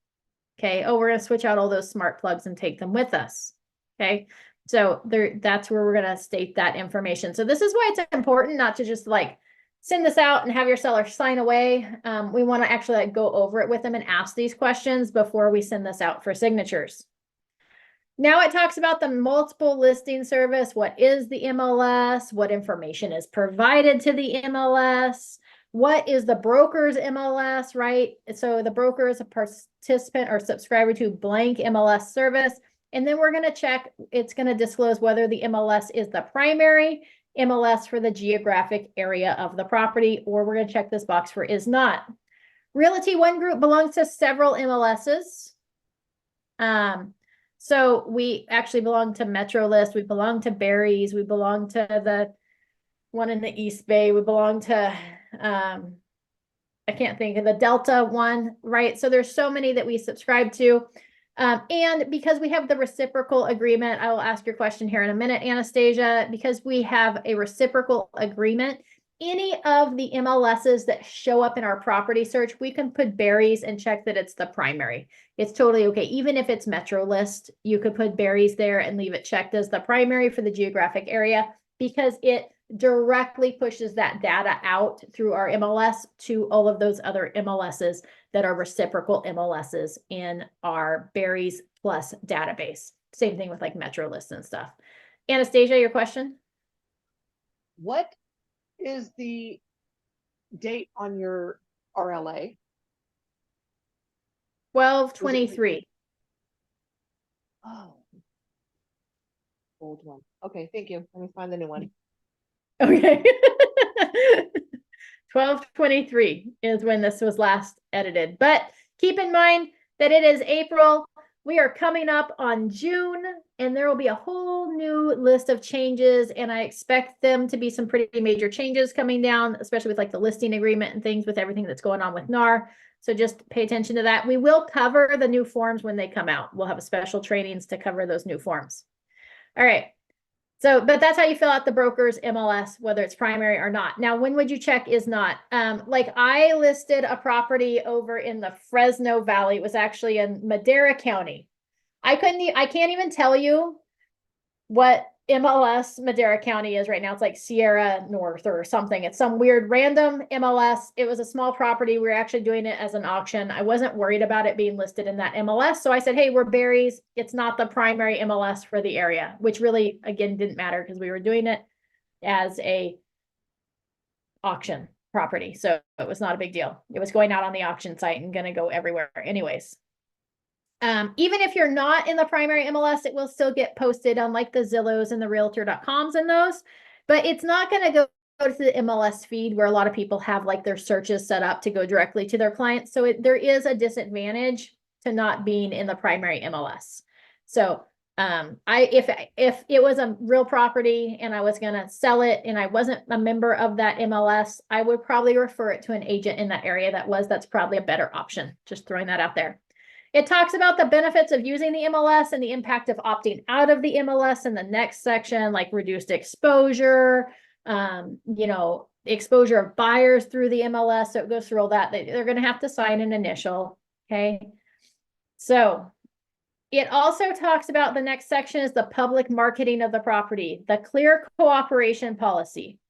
Okay. Oh, we're going to switch out all those smart plugs and take them with us. Okay. So that's where we're going to state that information. So this is why it's important not to just like send this out and have your seller sign away. We want to actually like go over it with them and ask these questions before we send this out for signatures. Now it talks about the multiple listing service. What is the MLS? What information is provided to the MLS? What is the broker's MLS, right? So the broker is a participant or subscriber to blank MLS service. And then we're going to check, it's going to disclose whether the MLS is the primary MLS for the geographic area of the property, or we're going to check this box for is not. Realty One Group belongs to several MLSs. So we actually belong to Metro List. We belong to Barry's. We belong to the one in the East Bay. We belong to, I can't think of the Delta one, right? So there's so many that we subscribe to. And because we have the reciprocal agreement, I will ask your question here in a minute, Anastasia, because we have a reciprocal agreement, any of the MLSs that show up in our property search, we can put Barry's and check that it's the primary. It's totally okay. Even if it's Metro List, you could put Barry's there and leave it checked as the primary for the geographic area, because it directly pushes that data out through our MLS to all of those other MLSs that are reciprocal MLSs in our Barry's Plus database. Same thing with like Metro List and stuff. Anastasia, your question? What is the date on your RLA? 12/23. Oh, old one. Okay, thank you. Let me find the new one. Okay. 12/23 is when this was last edited, but keep in mind that it is April. We are coming up on June, and there will be a whole new list of changes, and I expect them to be some pretty major changes coming down, especially with like the listing agreement and things with everything that's going on with NAR. So just pay attention to that. We will cover the new forms when they come out. We'll have special trainings to cover those new forms. All right. So, but that's how you fill out the broker's MLS, whether it's primary or not. Now, when would you check is not? Like I listed a property over in the Fresno Valley. It was actually in Madera County. I can't even tell you what MLS Madera County is right now. It's like Sierra North or something. It's some weird random MLS. It was a small property. We were actually doing it as an auction. I wasn't worried about it being listed in that MLS. So I said, hey, we're Barry's. It's not the primary MLS for the area, which really, again, didn't matter because we were doing it as a auction property. So it was not a big deal. It was going out on the auction site and going to go everywhere anyways. Even if you're not in the primary MLS, it will still get posted on like the Zillows and the realtor.coms and those, but it's not going to go to the MLS feed where a lot of people have like their searches set up to go directly to their clients. So there is a disadvantage to not being in the primary MLS. So if it was a real property and I was going to sell it and I wasn't a member of that MLS, I would probably refer it to an agent in that area that's probably a better option. Just throwing that out there. It talks about the benefits of using the MLS and the impact of opting out of the MLS in the next section, like reduced exposure, exposure of buyers through the MLS. So it goes through all that. They're going to have to sign an initial. Okay. So it also talks about the next section is the public marketing of the property, the clear cooperation policy.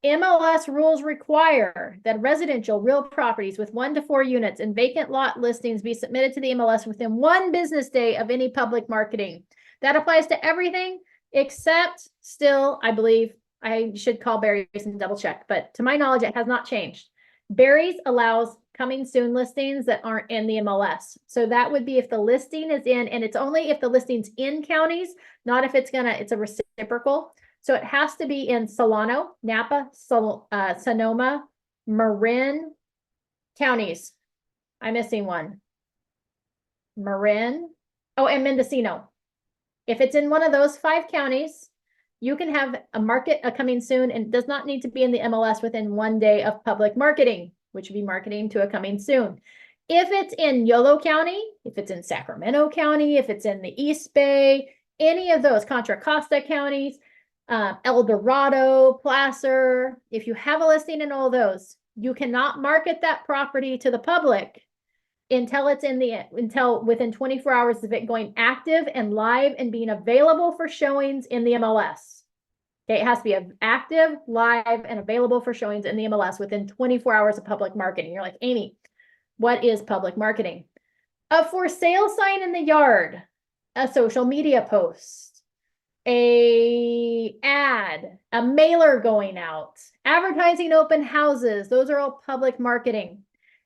MLS rules require that residential real properties with 1 to 4 units and vacant lot listings be submitted to the MLS within 1 business day of any public marketing. That applies to everything except still, I believe, I should call Barry's and double check, but to my knowledge, it has not changed. Barry's allows coming soon listings that aren't in the MLS. So that would be if the listing is in, and it's only if the listing's in counties, not if it's a reciprocal. So it has to be in Solano, Napa, Sonoma, Marin counties. I'm missing one. Marin, oh, and Mendocino. If it's in one of those 5 counties, you can have a market coming soon, and it does not need to be in the MLS within 1 day of public marketing, which would be marketing to a coming soon. If it's in Yolo County, if it's in Sacramento County, if it's in the East Bay, any of those Contra Costa counties, El Dorado, Placer, if you have a listing in all those, you cannot market that property to the public until within 24 hours of it going active and live and being available for showings in the MLS. Okay, it has to be active, live, and available for showings in the MLS within 24 hours of public marketing. You're like, Amy, what is public marketing? A for sale sign in the yard, a social media post, a ad, a mailer going out, advertising open houses. Those are all public marketing.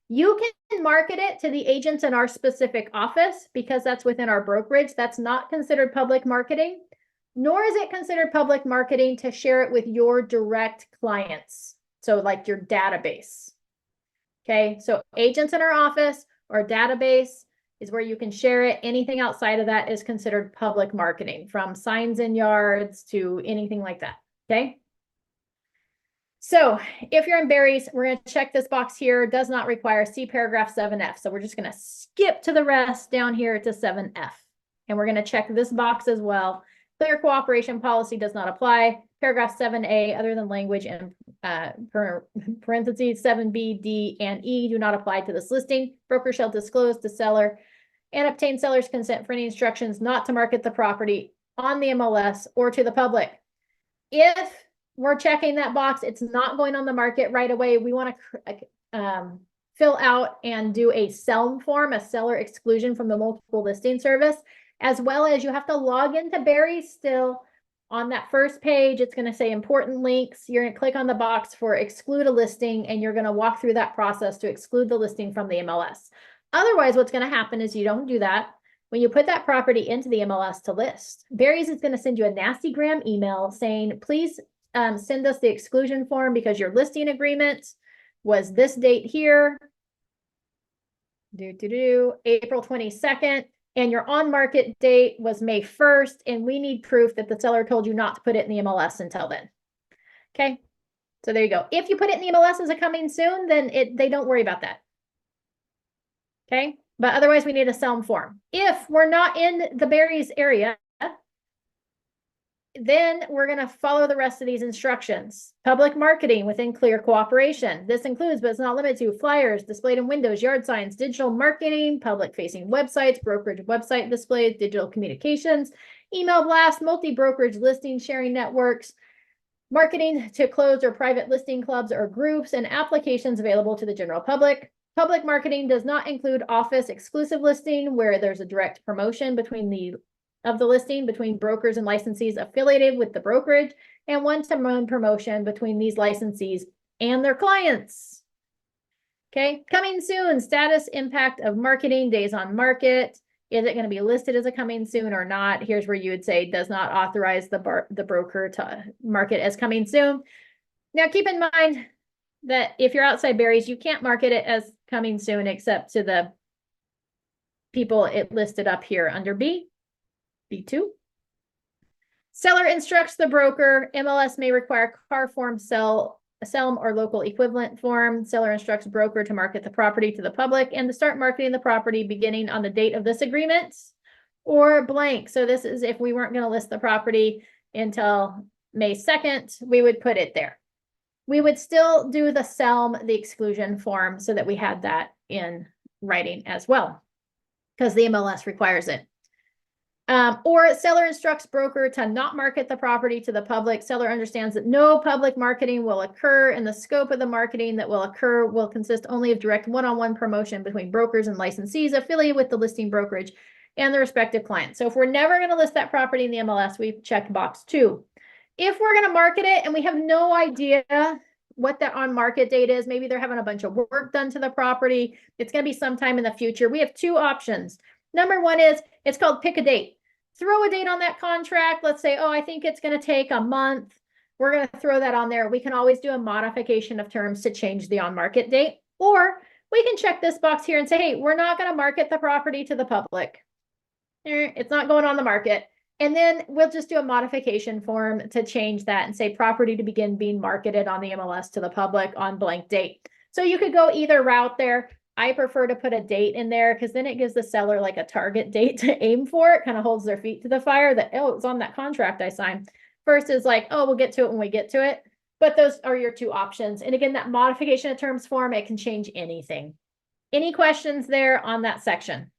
You can market it to the agents in our specific office because that's within our brokerage. That's not considered public marketing, nor is it considered public marketing to share it with your direct clients. So like your database. Okay, so agents in our office or database is where you can share it. Anything outside of that is considered public marketing, from signs in yards to anything like that. Okay. So if you're in Barry's, we're going to check this box here. Does not require, see paragraph 7F. So we're just going to skip to the rest down here to 7F. And we're going to check this box as well. Clear cooperation policy does not apply. Paragraph 7A, other than language in parentheses 7B, D, and E do not apply to this listing. Broker shall disclose to seller and obtain seller's consent for any instructions not to market the property on the MLS or to the public. If we're checking that box, it's not going on the market right away. We want to fill out and do a SELM form, a seller exclusion from the multiple listing service, as well as you have to log into Barry still. On that first page, it's going to say important links. You're going to click on the box for exclude a listing, and you're going to walk through that process to exclude the listing from the MLS. Otherwise, what's going to happen is you don't do that. When you put that property into the MLS to list, Barry's is going to send you a nasty gram email saying, please send us the exclusion form because your listing agreement was this date here, April 22nd, and your on market date was May 1st, and we need proof that the seller told you not to put it in the MLS until then. Okay, so there you go. If you put it in the MLS as a coming soon, then they don't worry about that. Okay, but otherwise we need a SELM form. If we're not in the Barry's area, then we're going to follow the rest of these instructions. Public marketing within clear cooperation. This includes, but it's not limited to, flyers displayed in windows, yard signs, digital marketing, public-facing websites, brokerage website displays, digital communications, email blasts, multi-brokerage listing sharing networks, marketing to closed or private listing clubs or groups, and applications available to the general public. Public marketing does not include office exclusive listing, where there's a direct promotion between the listing between brokers and licensees affiliated with the brokerage, and one-to-one promotion between these licensees and their clients. Okay, coming soon, status impact of marketing, days on market. Is it going to be listed as a coming soon or not? Here's where you would say does not authorize the broker to market as coming soon. Now, keep in mind that if you're outside Barry's, you can't market it as coming soon except to the people it listed up here under B. B2. Seller instructs the broker. MLS may require car form, SELM or local equivalent form. Seller instructs broker to market the property to the public and to start marketing the property beginning on the date of this agreement or blank. So this is if we weren't going to list the property until May 2nd, we would put it there. We would still do the SELM, the exclusion form, so that we had that in writing as well, because the MLS requires it. Or seller instructs broker to not market the property to the public. Seller understands that no public marketing will occur, and the scope of the marketing that will occur will consist only of direct one-on-one promotion between brokers and licensees affiliated with the listing brokerage and the respective client. So if we're never going to list that property in the MLS, we check box 2. If we're going to market it and we have no idea what that on market date is, maybe they're having a bunch of work done to the property, it's going to be sometime in the future, we have 2 options. Number 1 is, it's called pick a date. throw a date on that contract. Let's say, oh, I think it's going to take a month. We're going to throw that on there. We can always do a modification of terms to change the on-market date, or we can check this box here and say, hey, we're not going to market the property to the public. It's not going on the market. And then we'll just do a modification form to change that and say property to begin being marketed on the MLS to the public on blank date. So you could go either route there. I prefer to put a date in there because then it gives the seller like a target date to aim for. It kind of holds their feet to the fire that, oh, it's on that contract I signed. Versus like, oh, we'll get to it when we get to it. But those are your two options. And again, that modification of terms form, it can change anything. Any questions there on that section?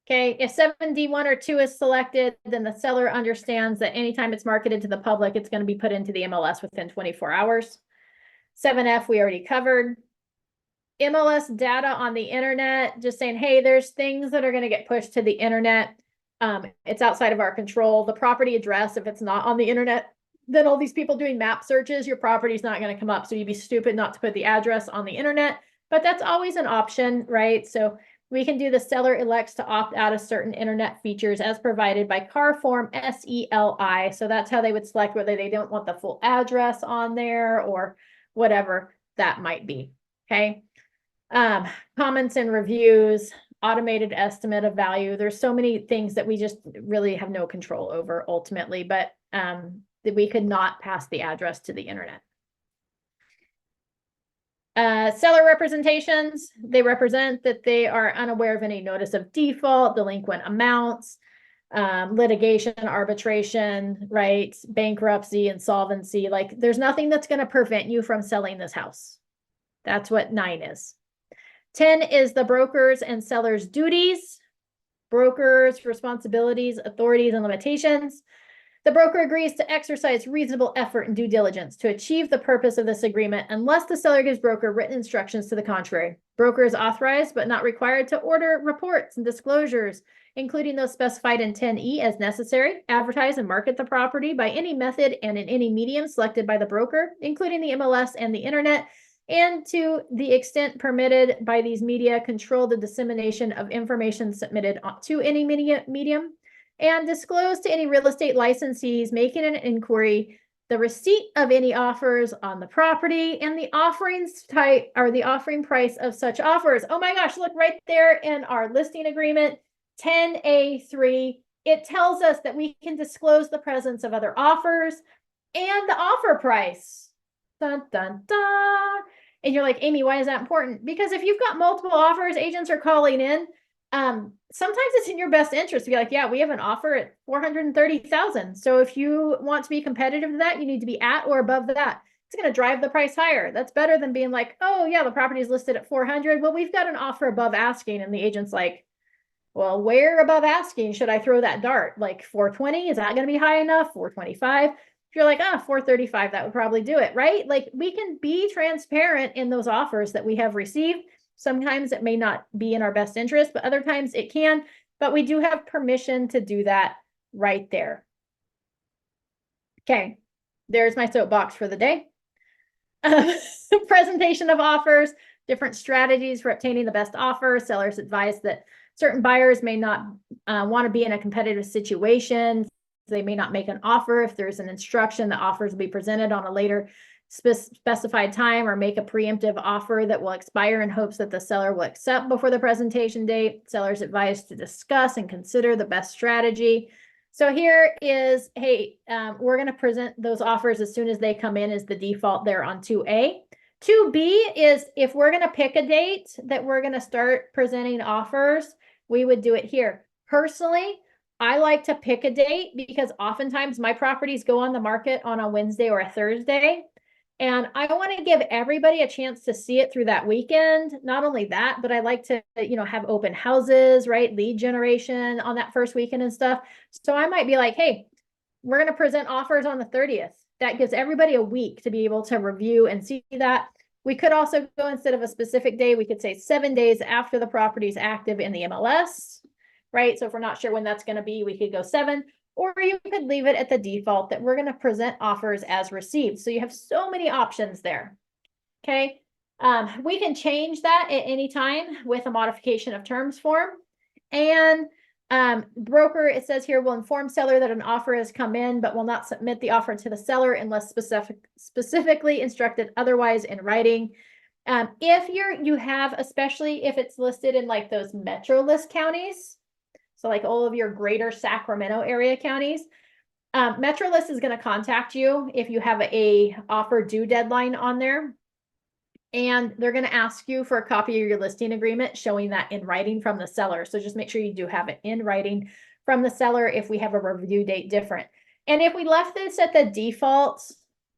Okay, if 7D1 or 2 is selected, then the seller understands that anytime it's marketed to the public, it's going to be put into the MLS within 24 hours. 7F, we already covered. MLS data on the internet, just saying, hey, there's things that are going to get pushed to the internet. It's outside of our control. The property address, if it's not on the internet, then all these people doing map searches, your property's not going to come up. So you'd be stupid not to put the address on the internet, but that's always an option, right? So we can do the seller elects to opt out of certain internet features as provided by CAR form SELI. So that's how they would select whether they don't want the full address on there or whatever that might be. Okay. Comments and reviews, automated estimate of value. There's so many things that we just really have no control over ultimately, but that we could not pass the address to the internet. Seller representations, they represent that they are unaware of any notice of default, delinquent amounts, litigation, arbitration, right? Bankruptcy, insolvency. Like there's nothing that's going to prevent you from selling this house. That's what 9 is. 10 is the brokers and sellers' duties, brokers' responsibilities, authorities, and limitations. The broker agrees to exercise reasonable effort and due diligence to achieve the purpose of this agreement unless the seller gives broker written instructions to the contrary. Broker is authorized but not required to order reports and disclosures, including those specified in 10E as necessary, advertise and market the property by any method and in any medium selected by the broker, including the MLS and the internet, and to the extent permitted by these media, control the dissemination of information submitted to any medium, and disclose to any real estate licensees making an inquiry the receipt of any offers on the property and the offerings type or the offering price of such offers. Oh my gosh, look right there in our listing agreement, 10A3. It tells us that we can disclose the presence of other offers and the offer price. Dun, dun, dun. And you're like, Amy, why is that important? Because if you've got multiple offers, agents are calling in. Sometimes it's in your best interest to be like, yeah, we have an offer at 430,000. So if you want to be competitive to that, you need to be at or above that. It's going to drive the price higher. That's better than being like, oh yeah, the property is listed at 400. Well, we've got an offer above asking. And the agent's like, well, where above asking should I throw that dart? Like 420, is that going to be high enough? 425. If you're like, 435, that would probably do it, right? Like we can be transparent in those offers that we have received. Sometimes it may not be in our best interest, but other times it can, but we do have permission to do that right there. Okay, there's my soapbox for the day. Presentation of offers, different strategies for obtaining the best offer. Sellers advise that certain buyers may not want to be in a competitive situation. They may not make an offer if there's an instruction that offers will be presented on a later specified time, or make a preemptive offer that will expire in hopes that the seller will accept before the presentation date. Sellers advised to discuss and consider the best strategy. So here is, hey, we're going to present those offers as soon as they come in as the default there on 2A. 2B is if we're going to pick a date that we're going to start presenting offers, we would do it here. Personally, I like to pick a date because oftentimes my properties go on the market on a Wednesday or a Thursday. And I want to give everybody a chance to see it through that weekend. Not only that, but I like to, have open houses, right? Lead generation on that first weekend and stuff. So I might be like, hey, we're going to present offers on the 30th. That gives everybody a week to be able to review and see that. We could also go, instead of a specific day, we could say 7 days after the property is active in the MLS, right? So if we're not sure when that's going to be, we could go 7. Or you could leave it at the default that we're going to present offers as received. So you have so many options there. Okay. We can change that at any time with a modification of terms form. And broker, it says here, will inform seller that an offer has come in, but will not submit the offer to the seller unless specifically instructed otherwise in writing. If you have, especially if it's listed in like those metro list counties, so like all of your greater Sacramento area counties, metro list is going to contact you if you have a offer due deadline on there. And they're going to ask you for a copy of your listing agreement showing that in writing from the seller. So just make sure you do have it in writing from the seller if we have a review date different. And if we left this at the default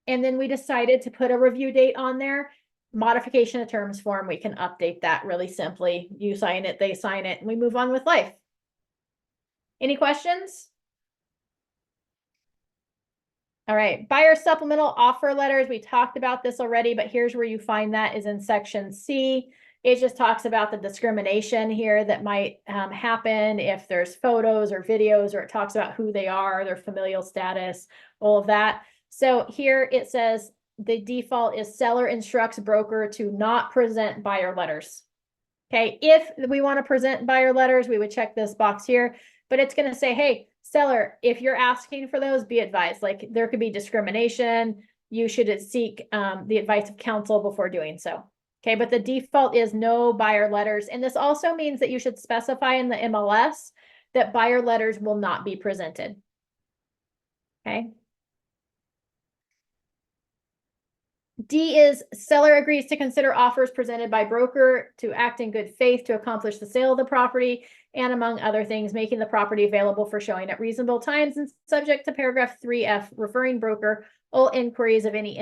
and then we decided to put a review date on there, modification of terms form, we can update that really simply. You sign it, they sign it, and we move on with life. Any questions? All right, buyer supplemental offer letters. We talked about this already, but here's where you find that is in section C. It just talks about the discrimination here that might happen if there's photos or videos, or it talks about who they are, their familial status, all of that. So here it says the default is seller instructs broker to not present buyer letters. Okay, if we want to present buyer letters, we would check this box here, but it's going to say, hey, seller, if you're asking for those, be advised, like there could be discrimination. You should seek the advice of counsel before doing so. Okay, but the default is no buyer letters. And this also means that you should specify in the MLS that buyer letters will not be presented. Okay. D is seller agrees to consider offers presented by broker to act in good faith to accomplish the sale of the property and, among other things, making the property available for showing at reasonable times and subject to paragraph 3F, referring broker all inquiries of any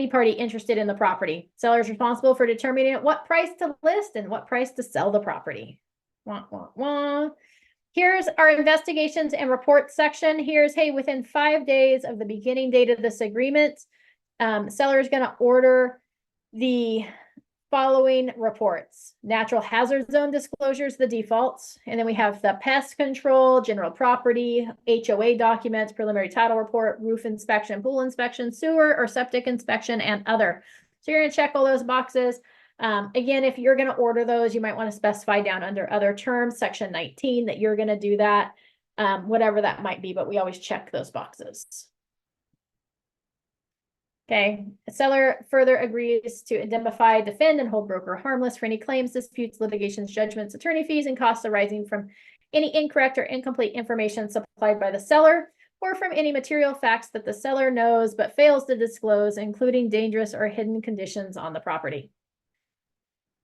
party interested in the property. Seller is responsible for determining at what price to list and what price to sell the property. Wah, wah, wah. Here's our investigations and reports section. Here's, hey, within 5 days of the beginning date of this agreement, seller is going to order the following reports: natural hazard zone disclosures, the defaults, and then we have the pest control, general property, HOA documents, preliminary title report, roof inspection, pool inspection, sewer or septic inspection, and other. So you're going to check all those boxes. Again, if you're going to order those, you might want to specify down under other terms, section 19, that you're going to do that, whatever that might be, but we always check those boxes. Okay, the seller further agrees to indemnify, defend, and hold broker harmless for any claims, disputes, litigations, judgments, attorney fees, and costs arising from any incorrect or incomplete information supplied by the seller, or from any material facts that the seller knows but fails to disclose, including dangerous or hidden conditions on the property.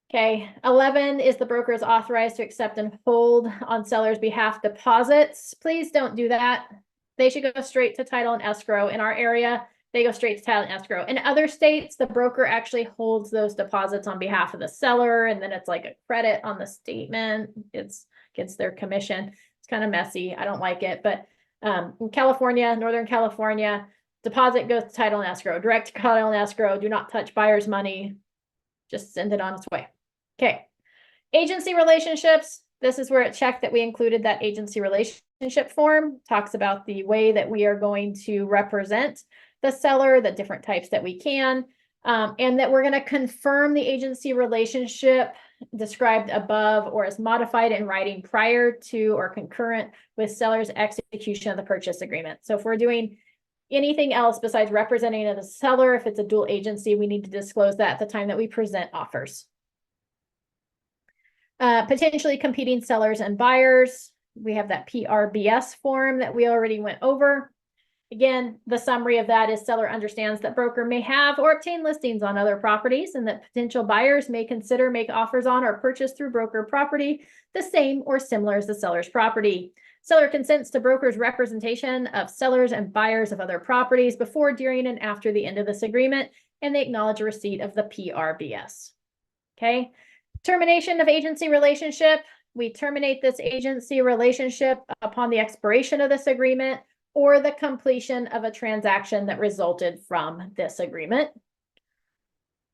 Okay, 11 is the broker is authorized to accept and hold on seller's behalf deposits. Please don't do that. They should go straight to title and escrow. In our area, they go straight to title and escrow. In other states, the broker actually holds those deposits on behalf of the seller, and then it's like a credit on the statement. It's against their commission. It's kind of messy. I don't like it. But in California, Northern California, deposit goes to title and escrow. Direct to title and escrow. Do not touch buyer's money. Just send it on its way. Okay. Agency relationships. This is where it checked that we included that agency relationship form. Talks about the way that we are going to represent the seller, the different types that we can, and that we're going to confirm the agency relationship described above or as modified in writing prior to or concurrent with seller's execution of the purchase agreement. So if we're doing anything else besides representing the seller, if it's a dual agency, we need to disclose that at the time that we present offers. Potentially competing sellers and buyers. We have that PRBS form that we already went over. Again, the summary of that is seller understands that broker may have or obtain listings on other properties and that potential buyers may consider make offers on or purchase through broker property the same or similar as the seller's property. Seller consents to broker's representation of sellers and buyers of other properties before, during, and after the end of this agreement, and they acknowledge a receipt of the PRBS. Okay. Termination of agency relationship. We terminate this agency relationship upon the expiration of this agreement or the completion of a transaction that resulted from this agreement.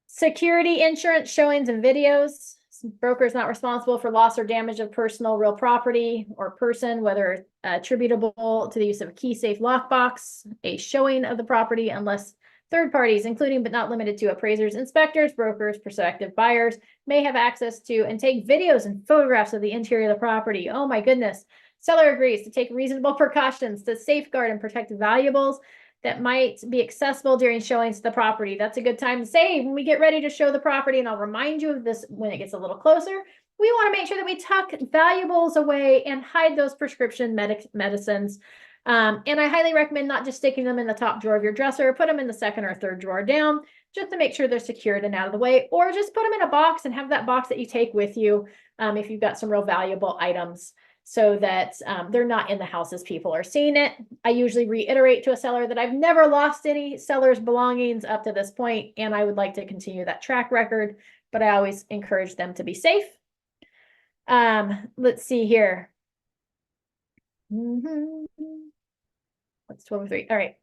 Security insurance showings and videos. Broker is not responsible for loss or damage of personal real property or person, whether attributable to the use of a key safe lockbox, a showing of the property, unless Third parties, including but not limited to appraisers, inspectors, brokers, prospective buyers, may have access to and take videos and photographs of the interior of the property. Oh my goodness. Seller agrees to take reasonable precautions to safeguard and protect valuables that might be accessible during showings of the property. That's a good time to say when we get ready to show the property, and I'll remind you of this when it gets a little closer. We want to make sure that we tuck valuables away and hide those prescription medicines. And I highly recommend not just sticking them in the top drawer of your dresser, put them in the second or third drawer down, just to make sure they're secured and out of the way, or just put them in a box and have that box that you take with you if you've got some real valuable items, so that they're not in the house as people are seeing it. I usually reiterate to a seller that I've never lost any seller's belongings up to this point, and I would like to continue that track record, but I always encourage them to be safe. Let's see here. That's 12:03. All right.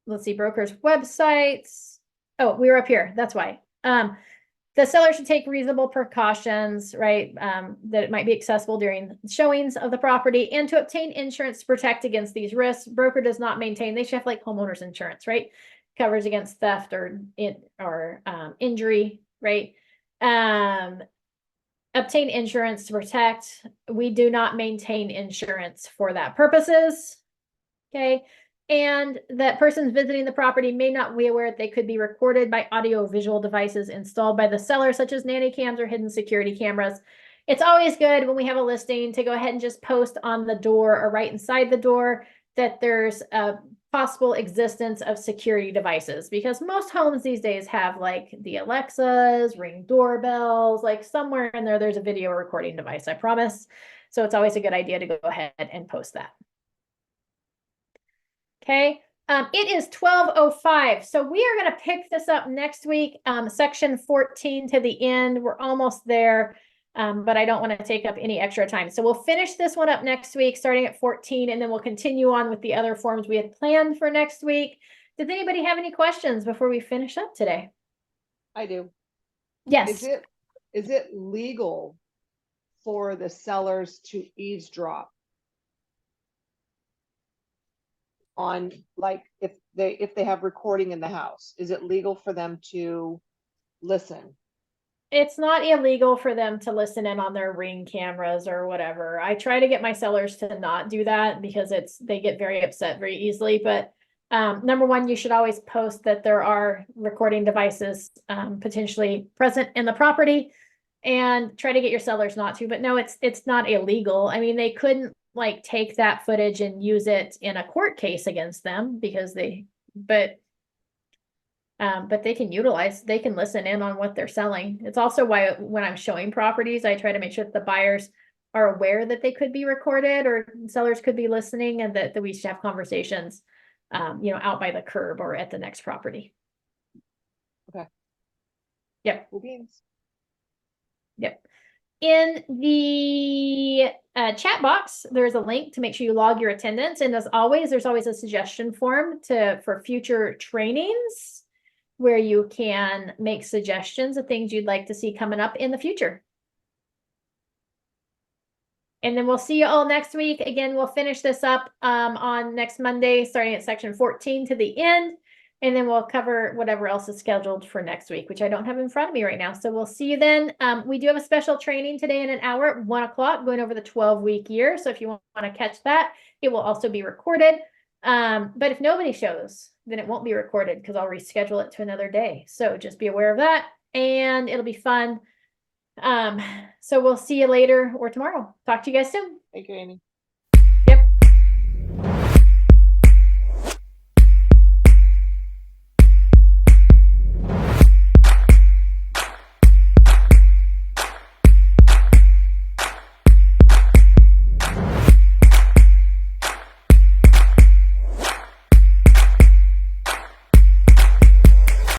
Let's see, brokers' websites. Oh, we were up here. That's why. The seller should take reasonable precautions, right? That it might be accessible during showings of the property, and to obtain insurance to protect against these risks. Broker does not maintain, they should have like homeowners insurance, right? Covers against theft or injury, right? Obtain insurance to protect. We do not maintain insurance for that purposes. Okay. And that persons visiting the property may not be aware that they could be recorded by audio visual devices installed by the seller, such as nanny cams or hidden security cameras. It's always good when we have a listing to go ahead and just post on the door or right inside the door that there's a possible existence of security devices, because most homes these days have like the Alexas, Ring doorbells, like somewhere in there, there's a video recording device, I promise. So it's always a good idea to go ahead and post that. Okay, it is 12:05, so we are going to pick this up next week, section 14 to the end. We're almost there, but I don't want to take up any extra time. So we'll finish this one up next week, starting at 14, and then we'll continue on with the other forms we had planned for next week. Does anybody have any questions before we finish up today? I do. Yes. Is it legal for the sellers to eavesdrop on, like, if they have recording in the house? Is it legal for them to listen? It's not illegal for them to listen in on their Ring cameras or whatever. I try to get my sellers to not do that because they get very upset very easily. But number one, you should always post that there are recording devices potentially present in the property, and try to get your sellers not to. But no, it's not illegal. I mean, they couldn't like take that footage and use it in a court case against them because but they can listen in on what they're selling. It's also why when I'm showing properties, I try to make sure that the buyers are aware that they could be recorded or sellers could be listening, and that we should have conversations, out by the curb or at the next property. Okay. Yep. Cool beans. Yep. In the chat box, there's a link to make sure you log your attendance. And as always, there's always a suggestion form for future trainings where you can make suggestions of things you'd like to see coming up in the future. And then we'll see you all next week. Again, we'll finish this up on next Monday, starting at section 14 to the end. And then we'll cover whatever else is scheduled for next week, which I don't have in front of me right now. So we'll see you then. We do have a special training today in an hour at 1 o'clock going over the 12-week year. So if you want to catch that, it will also be recorded. But if nobody shows, then it won't be recorded because I'll reschedule it to another day. So just be aware of that, and it'll be fun. So we'll see you later or tomorrow. Talk to you guys soon. Thank you, Amy.